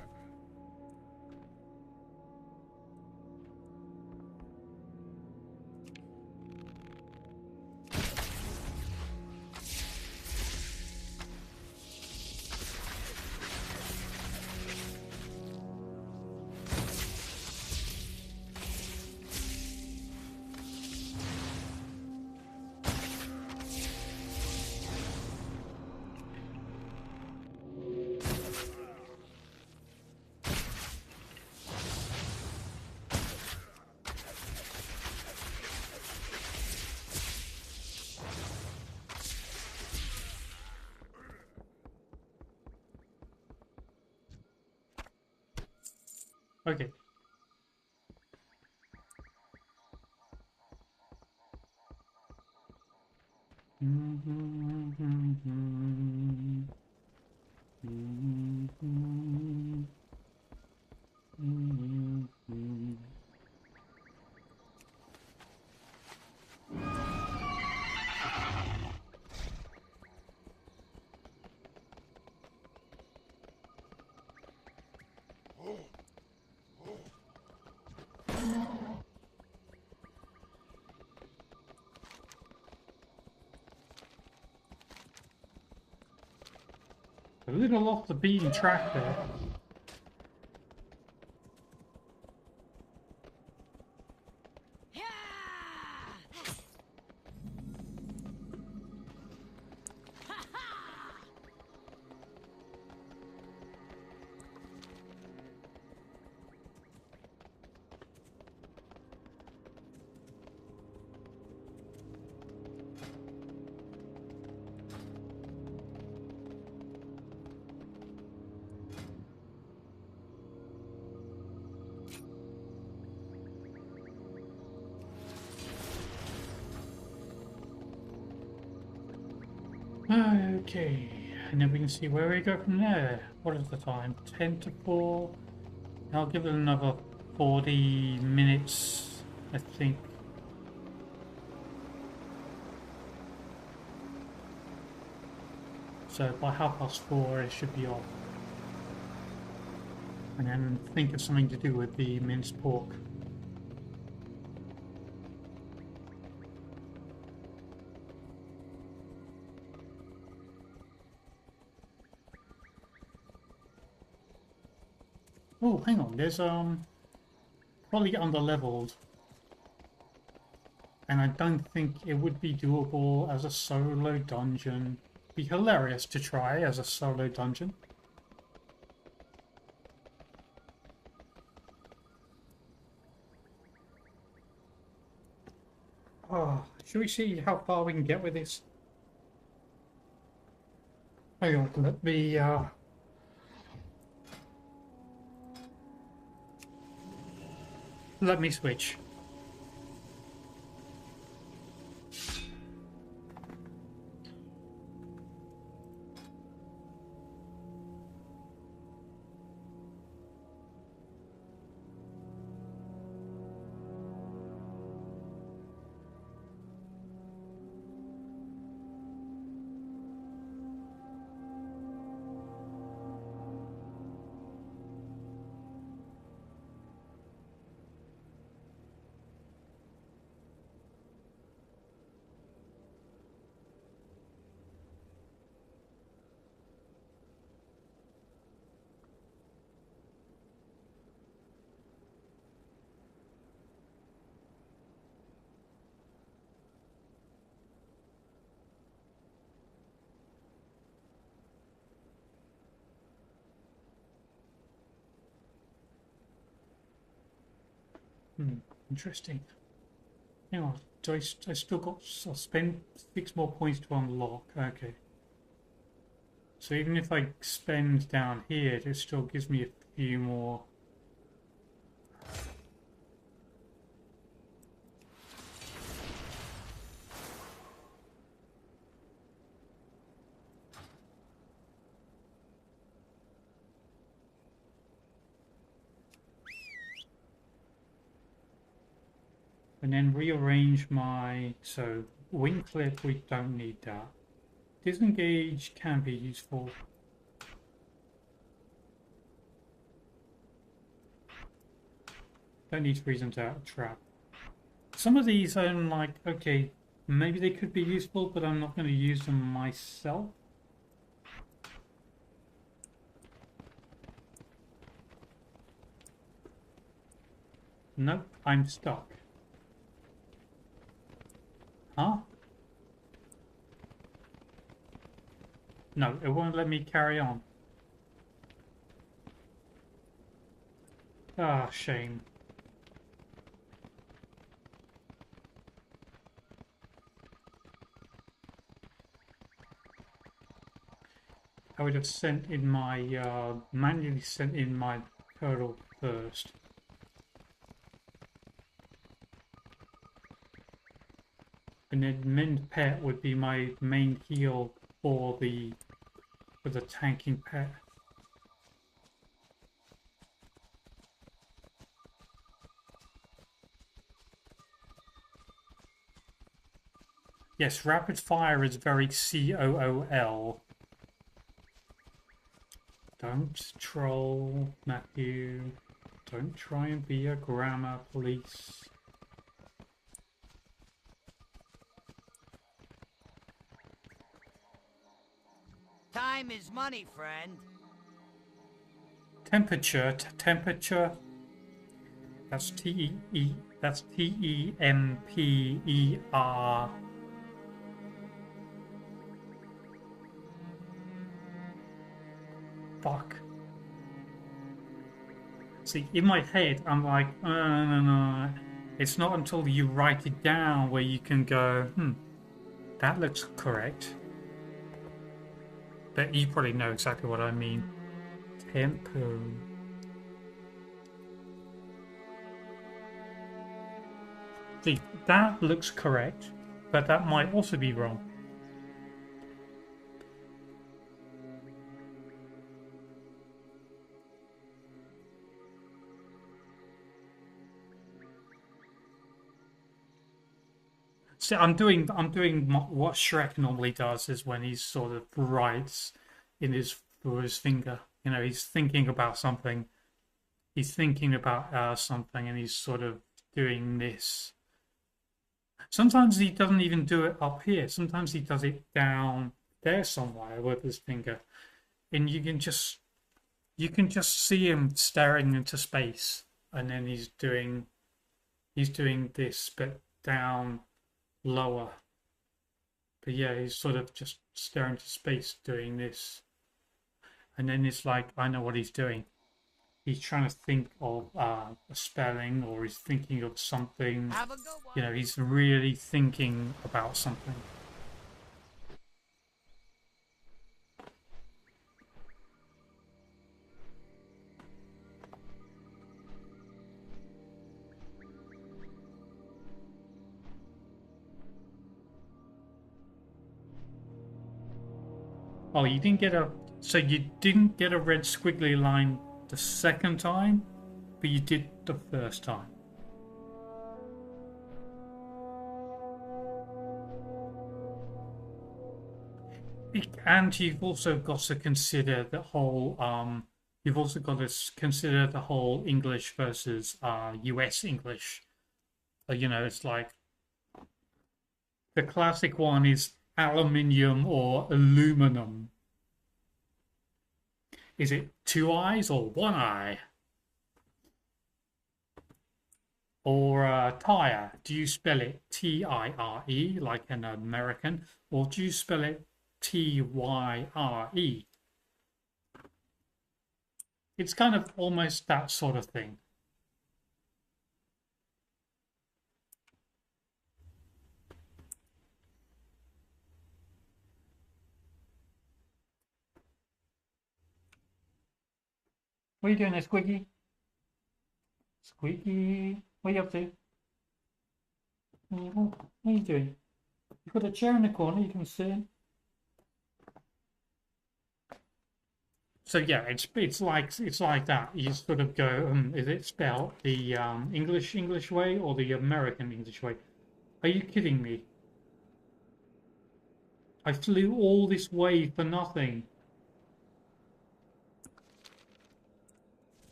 S5: Okay. A little off the beaten track there. Okay, and then we can see where we go from there. What is the time? 10 to 4. I'll give it another 40 minutes, I think. So by 4:30 it should be off. And then think of something to do with the minced pork. Oh, hang on, there's probably underleveled. And I don't think it would be doable as a solo dungeon. Be hilarious to try as a solo dungeon. Oh, should we see how far we can get with this? Hang on, let me switch. Interesting. Hang on, I still got, I'll spend 6 more points to unlock. Okay. So even if I spend down here, it still gives me a few more. And then rearrange my, so wing clip, we don't need that. Disengage can be useful. Don't need reasons out a trap. Some of these I'm like, okay, maybe they could be useful, but I'm not going to use them myself. Nope, I'm stuck. Huh? No, it won't let me carry on. Ah, shame. I would have sent in my, manually sent in my turtle first. And then mend pet would be my main heal for the tanking pet. Yes, rapid fire is very COOL. Don't troll, Matthew. Don't try and be a grammar police.
S8: Time is money, friend.
S5: Temperature, temperature. That's T-E-E. That's Temper. Fuck. See, in my head, I'm like, no. It's not until you write it down where you can go, that looks correct. But you probably know exactly what I mean. Tempo. See, that looks correct, but that might also be wrong. So I'm doing what Shrek normally does is when he sort of writes in his for his finger. You know, he's thinking about something. He's thinking about something, and he's sort of doing this. Sometimes he doesn't even do it up here. Sometimes he does it down there somewhere with his finger, and you can just see him staring into space, and then he's doing this, but down lower. But yeah, he's sort of just staring into space doing this. And then it's like, I know what he's doing. He's trying to think of a spelling, or he's thinking of something.
S8: Have a good one.
S5: You know, he's really thinking about something. Oh, you didn't get a... So you didn't get a red squiggly line the second time, but you did the first time. And you've also got to consider the whole... you've also got to consider the whole English versus US English. You know, it's like... The classic one is aluminium or aluminum. Is it 2 eyes or 1 eye? Or tire, do you spell it T-I-R-E like an American, or do you spell it T-Y-R-E? It's kind of almost that sort of thing. What are you doing there, Squeaky? Squeaky, what are you up to? What are you doing? You've got a chair in the corner you can sit in. So yeah, it's like that. You sort of go, is it spelled the English way or the American English way? Are you kidding me? I flew all this way for nothing.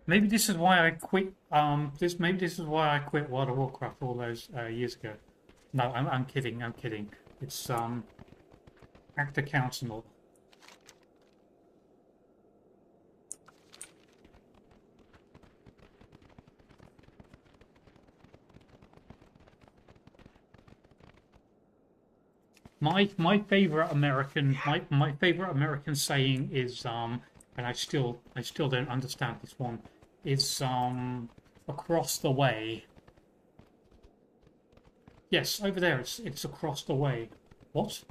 S5: Maybe this is why I quit. Maybe this is why I quit World of Warcraft all those years ago. No, I'm kidding. I'm kidding. It's actor council. My favorite American my favorite American saying is and I still don't understand this one. Is across the way. Yes, over there it's across the way. What?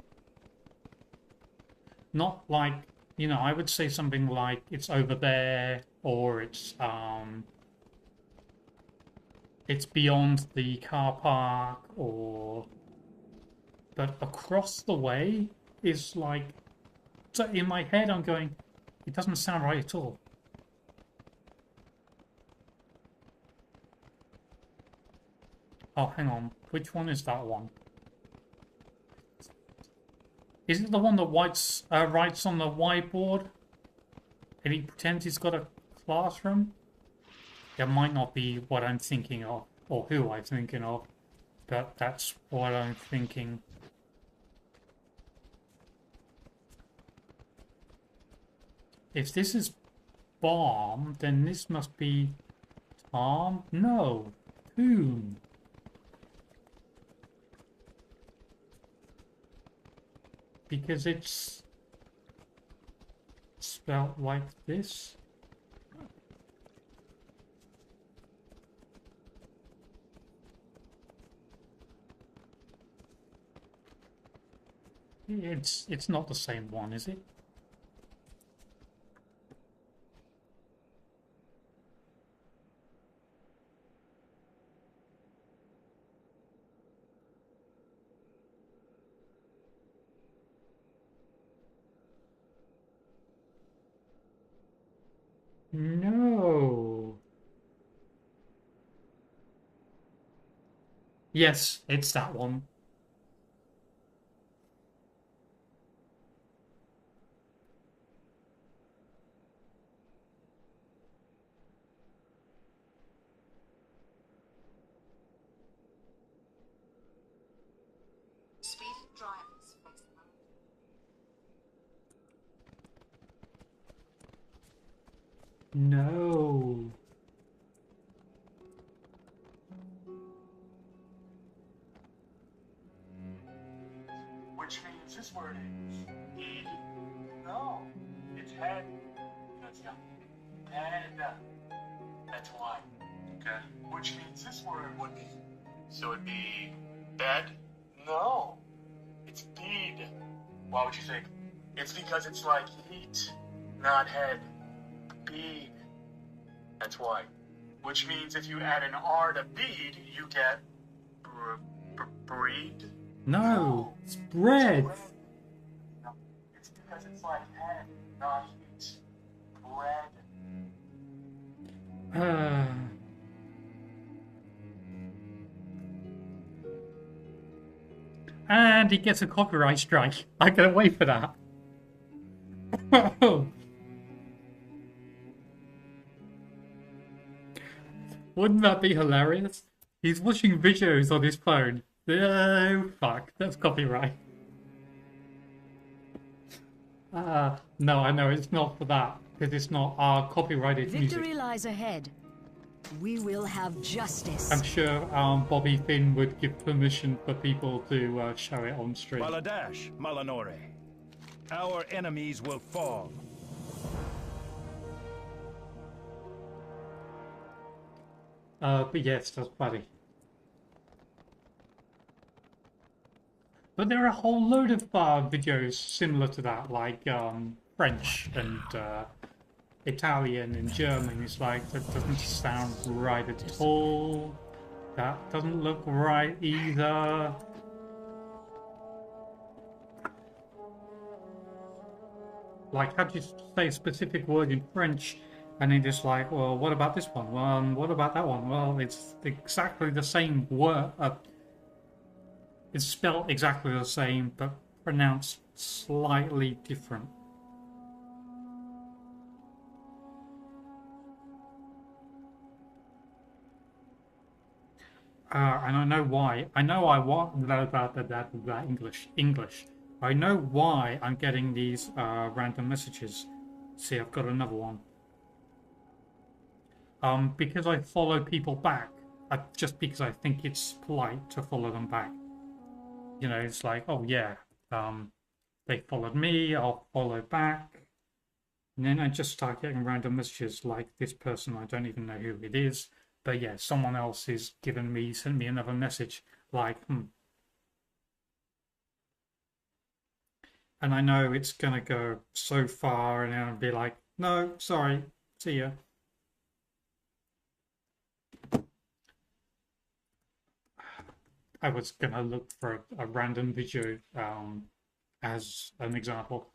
S5: Not like you know, I would say something like it's over there, or it's beyond the car park, or but across the way is like, so in my head I'm going, it doesn't sound right at all. Oh, hang on. Which one is that one? Is it the one that writes on the whiteboard? And he pretends he's got a classroom? That might not be what I'm thinking of, or who I'm thinking of, but that's what I'm thinking. If this is bomb, then this must be Tom? No, Tomb. Because it's spelled like this. It's not the same one, is it? No. Yes, it's that one.
S9: Speed drivers face the road.
S5: No.
S2: Which means this word is head. No, it's head. That's yeah. Head. That's why. Okay. Which means this word would be. So it'd be bed? No. It's bead. Why would you think? It's because it's like heat, not head. Bead. That's why. Which means if you add an R to bead, you get breed.
S5: No, it's bread.
S2: No, it's because it's like head, not heat. Bread.
S5: And he gets a copyright strike. I can't wait for that. Wouldn't that be hilarious? He's watching videos on his phone. Oh, fuck. That's copyright. No, I know it's not for that. Because it's not our copyrighted
S4: Victory
S5: music.
S4: lies ahead. We will have justice.
S5: I'm sure Bobby Finn would give permission for people to show it on stream.
S10: Baladash, Malanore. Our enemies will fall.
S5: But yes, that's funny. But there are a whole load of videos similar to that, like French and Italian and German. It's like, that doesn't sound right at all. That doesn't look right either. Like, how do you say a specific word in French? And then it's like, well, what about this one? Well, what about that one? Well, it's exactly the same word. It's spelled exactly the same, but pronounced slightly different. And I know why. I know I want that English. I know why I'm getting these random messages. See, I've got another one. Because I follow people back, just because I think it's polite to follow them back. You know, it's like, oh yeah, they followed me, I'll follow back. And then I just start getting random messages like this person, I don't even know who it is. But yeah, someone else is sent me another message like, And I know it's gonna go so far, and then I'll be like, no, sorry, see ya. I was gonna look for a random video as an example.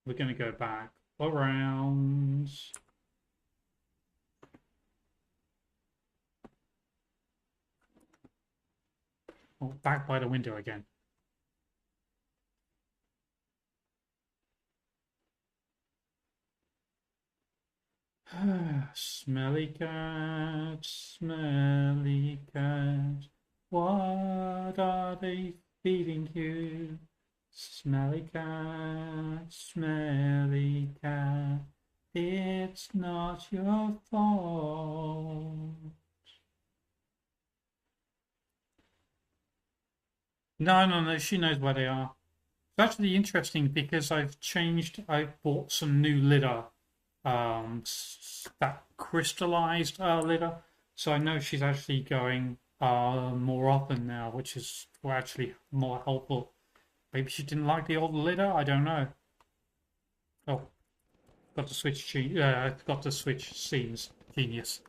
S5: We're gonna go back around. Oh, back by the window again. Smelly cat, smelly cat, what are they feeding you? Smelly cat, smelly cat, it's not your fault. No, she knows where they are. It's actually interesting because I've bought some new litter, that crystallized litter. So I know she's actually going more often now, which is actually more helpful. Maybe she didn't like the old litter, I don't know. Oh, got to switch scenes. Genius.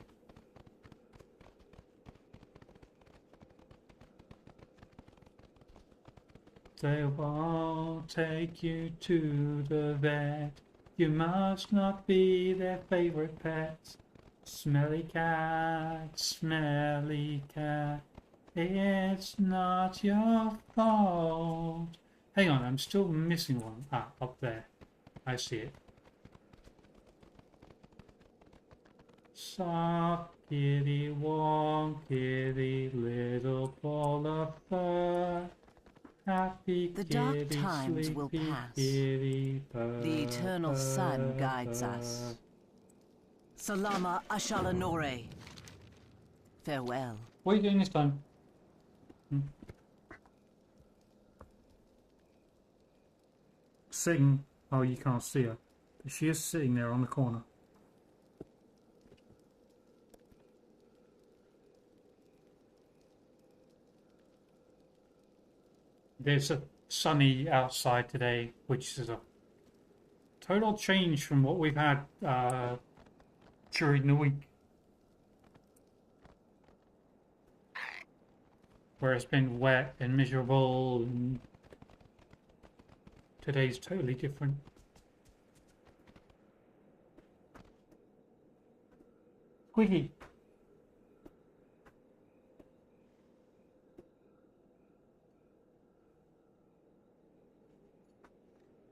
S5: They won't take you to the vet. You must not be their favorite pet. Smelly cat, it's not your fault. Hang on, I'm still missing one. Ah, up there. I see it. Soft kitty, warm kitty, little ball of fur. Happy
S4: The
S5: kitty,
S4: dark times will
S5: sleepy
S4: pass.
S5: kitty,
S4: The eternal sun guides us. Salama Ashalanore. Farewell.
S5: What are you doing this time? Sitting. Oh, you can't see her. But she is sitting there on the corner. There's a sunny outside today, which is a total change from what we've had during the week, where it's been wet and miserable, and today's totally different. Squeaky.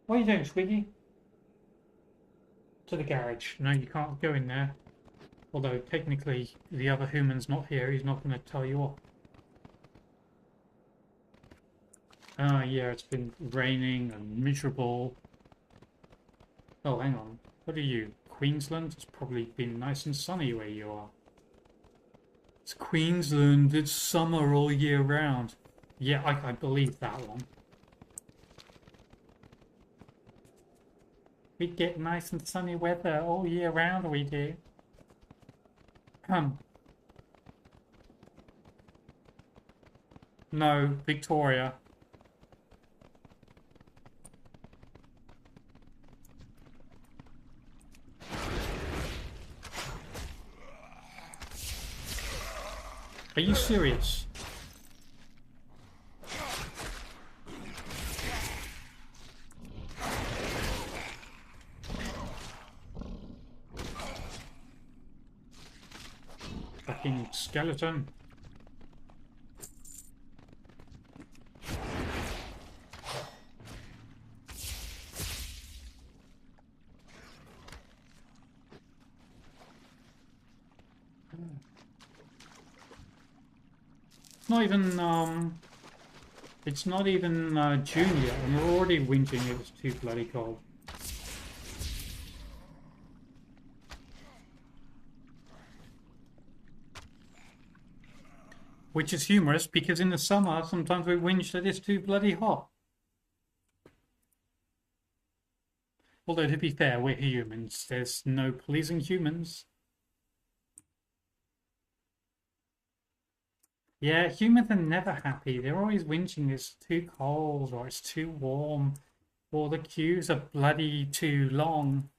S5: What are you doing, Squeaky? To the garage. No, you can't go in there. Although, technically, the other human's not here. He's not going to tell you off. Yeah, it's been raining and miserable. Oh, hang on. What are you? Queensland? It's probably been nice and sunny where you are. It's Queensland. It's summer all year round. Yeah, I believe that one. We get nice and sunny weather all year round, we do. No, Victoria. Are you serious? Fucking skeleton. It's not even June yet, and we're already whinging it was too bloody cold. Which is humorous, because in the summer, sometimes we whinge that it's too bloody hot. Although, to be fair, we're humans. There's no pleasing humans. Yeah, humans are never happy. They're always whinging it's too cold or it's too warm or the queues are bloody too long.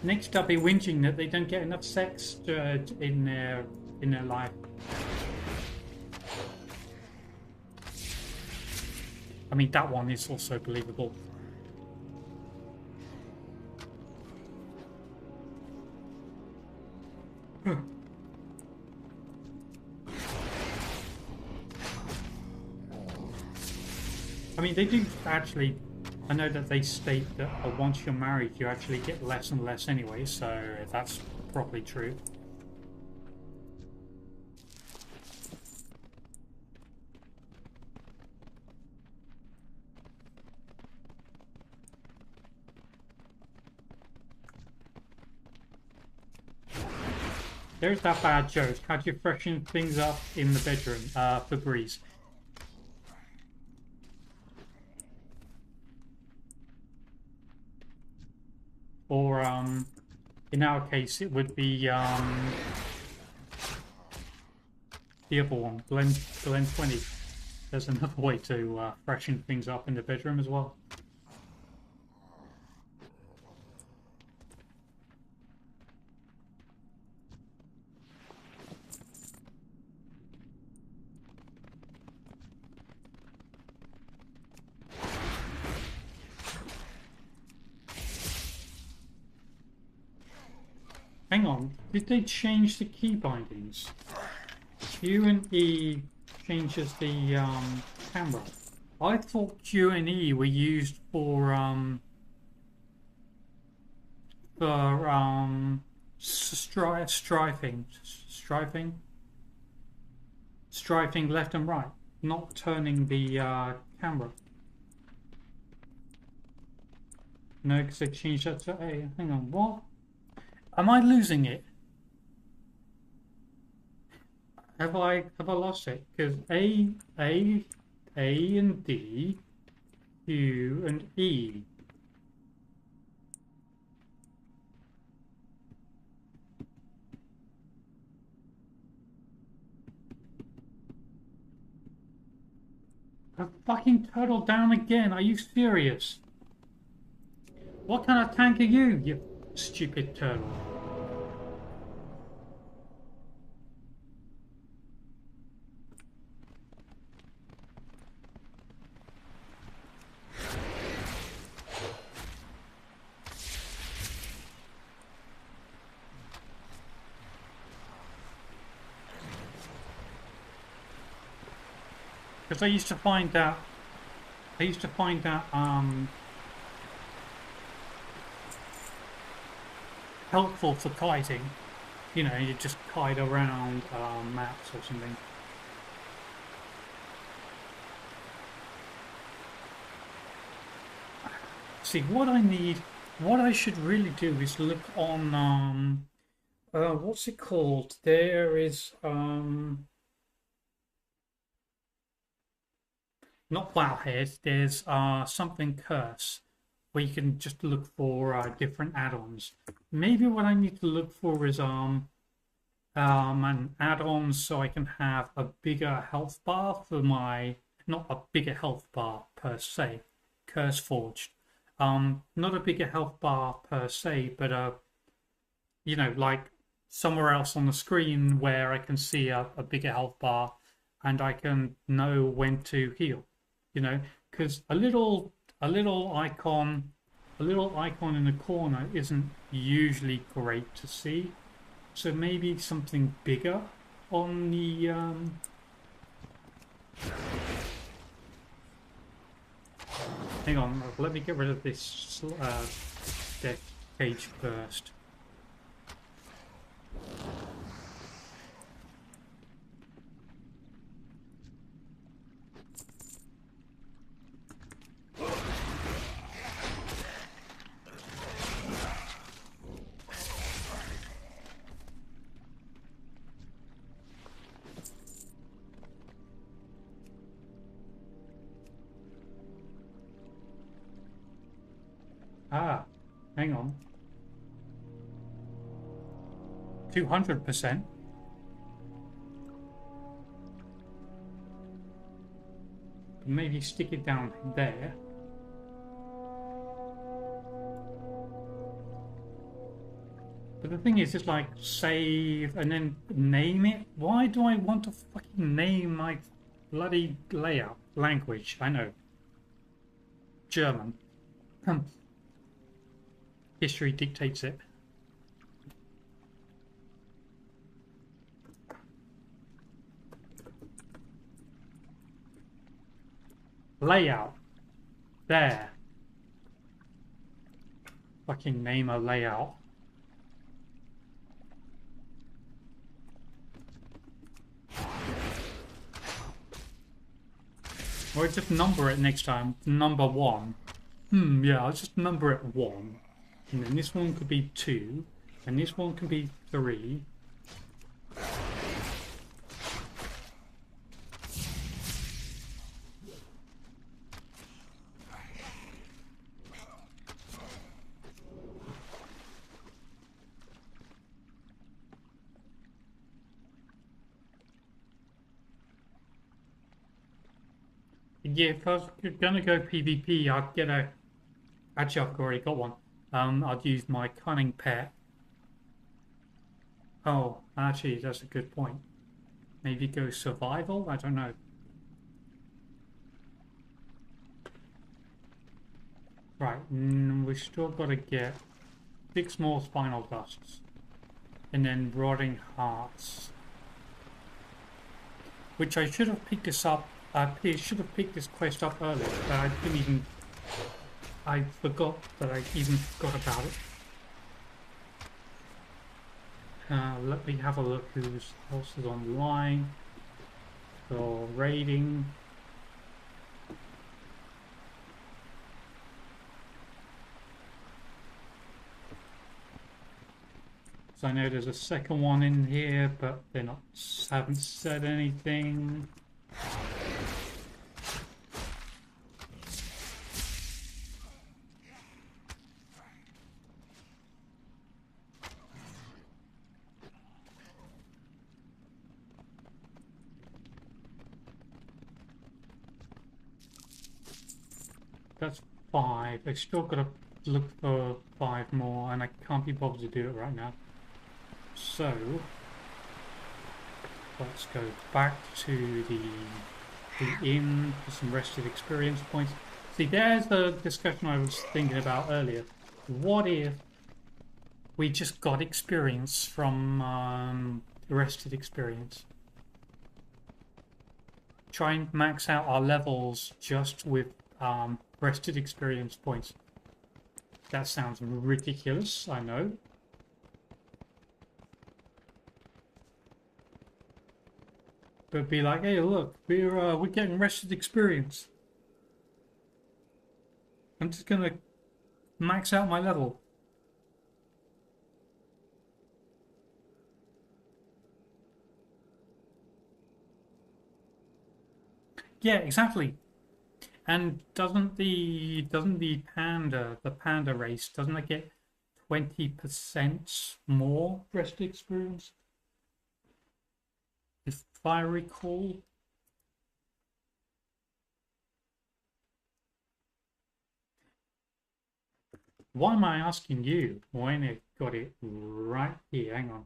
S5: Next, I'll be whinging that they don't get enough sex in their life. I mean, that one is also believable. I mean, they do actually. I know that they state that once you're married, you actually get less and less anyway, so that's probably true. There's that bad joke. How do you freshen things up in the bedroom? Febreze. Or, in our case, it would be, the other one, Glen 20. There's another way to freshen things up in the bedroom as well. Hang on, did they change the key bindings? Q and E changes the camera. I thought Q and E were used for strifing left and right, not turning the camera. No, because they changed that to A. Hang on, what? Am I losing it? Have I lost it? Because A and D, Q and E. A fucking turtle down again. Are you serious? What kind of tank are you, you stupid turtle? Because I used to find that helpful for kiting. You know, you just kite around maps or something. See, what I should really do is look on what's it called? There is not Wowhead, there's something Curse where you can just look for different add-ons. Maybe what I need to look for is an add-on so I can have a bigger health bar for my, not a bigger health bar per se, Curse Forged. Not a bigger health bar per se, but you know, like somewhere else on the screen where I can see a bigger health bar and I can know when to heal. You know, because a little icon in the corner isn't usually great to see. So maybe something bigger on the hang on, let me get rid of this deck cage first. Ah, Hang on. 200%. Maybe stick it down there. But the thing is, it's like save and then name it. Why do I want to fucking name my bloody layout language? I know. German. History dictates it. Layout. There. Fucking name a layout. Or just number it next time. Number 1. Yeah, I'll just number it 1. And then this one could be 2. And this one can be 3. Yeah, if I was gonna go PvP, I'd get a... Actually, I've already got one. I'd use my cunning pet. Oh, actually, that's a good point. Maybe go survival? I don't know. Right, we still got to get 6 more spinal dusts. And then rotting hearts. Which I should have picked this up. I should have picked this quest up earlier, but I didn't even... I forgot that I even forgot about it. Let me have a look who else is online. For raiding. So I know there's a second one in here, but they're not, haven't said anything. That's 5. I still gotta look for 5 more, and I can't be bothered to do it right now. So let's go back to the inn for some rested experience points. See, there's the discussion I was thinking about earlier. What if we just got experience from rested experience? Try and max out our levels just with rested experience points. That sounds ridiculous, I know. But be like, hey, look, we're getting rested experience. I'm just gonna max out my level. Yeah, exactly. And doesn't the panda race, doesn't it get 20% more rest experience? If I recall. Why am I asking you when it got it right here? Hang on.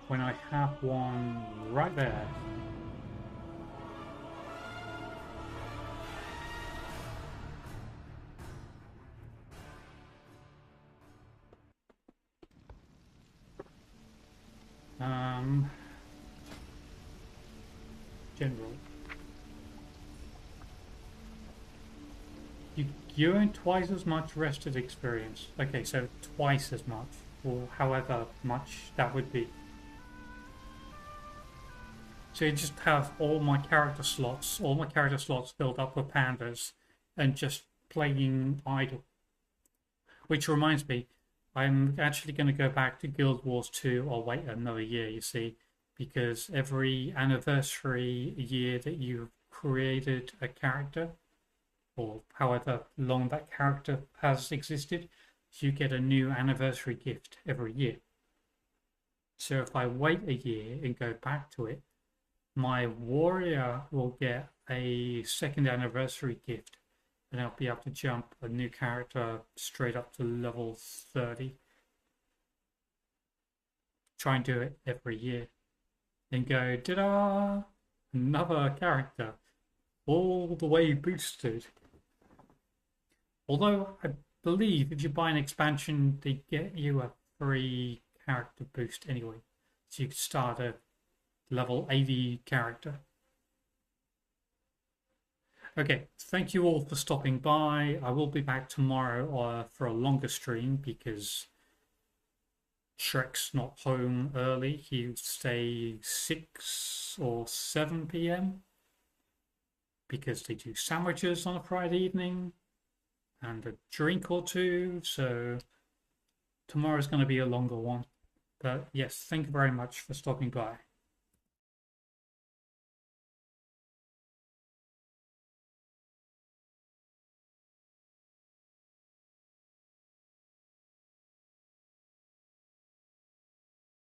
S5: When I have one right there. General. You earn twice as much rested experience. Okay, so twice as much, or however much that would be. So you just have all my character slots filled up with pandas, and just playing idle. Which reminds me, I'm actually going to go back to Guild Wars 2, or wait another year, you see, because every anniversary year that you've created a character, or however long that character has existed, you get a new anniversary gift every year. So if I wait a year and go back to it, my warrior will get a second anniversary gift, and I'll be able to jump a new character straight up to level 30. Try and do it every year. Then go, ta-da! Another character, all the way boosted. Although I believe if you buy an expansion, they get you a free character boost anyway. So you can start a level 80 character. Okay, thank you all for stopping by. I will be back tomorrow for a longer stream because Shrek's not home early. He'll stay 6 or 7 p.m. because they do sandwiches on a Friday evening and a drink or two. So tomorrow's going to be a longer one. But yes, thank you very much for stopping by.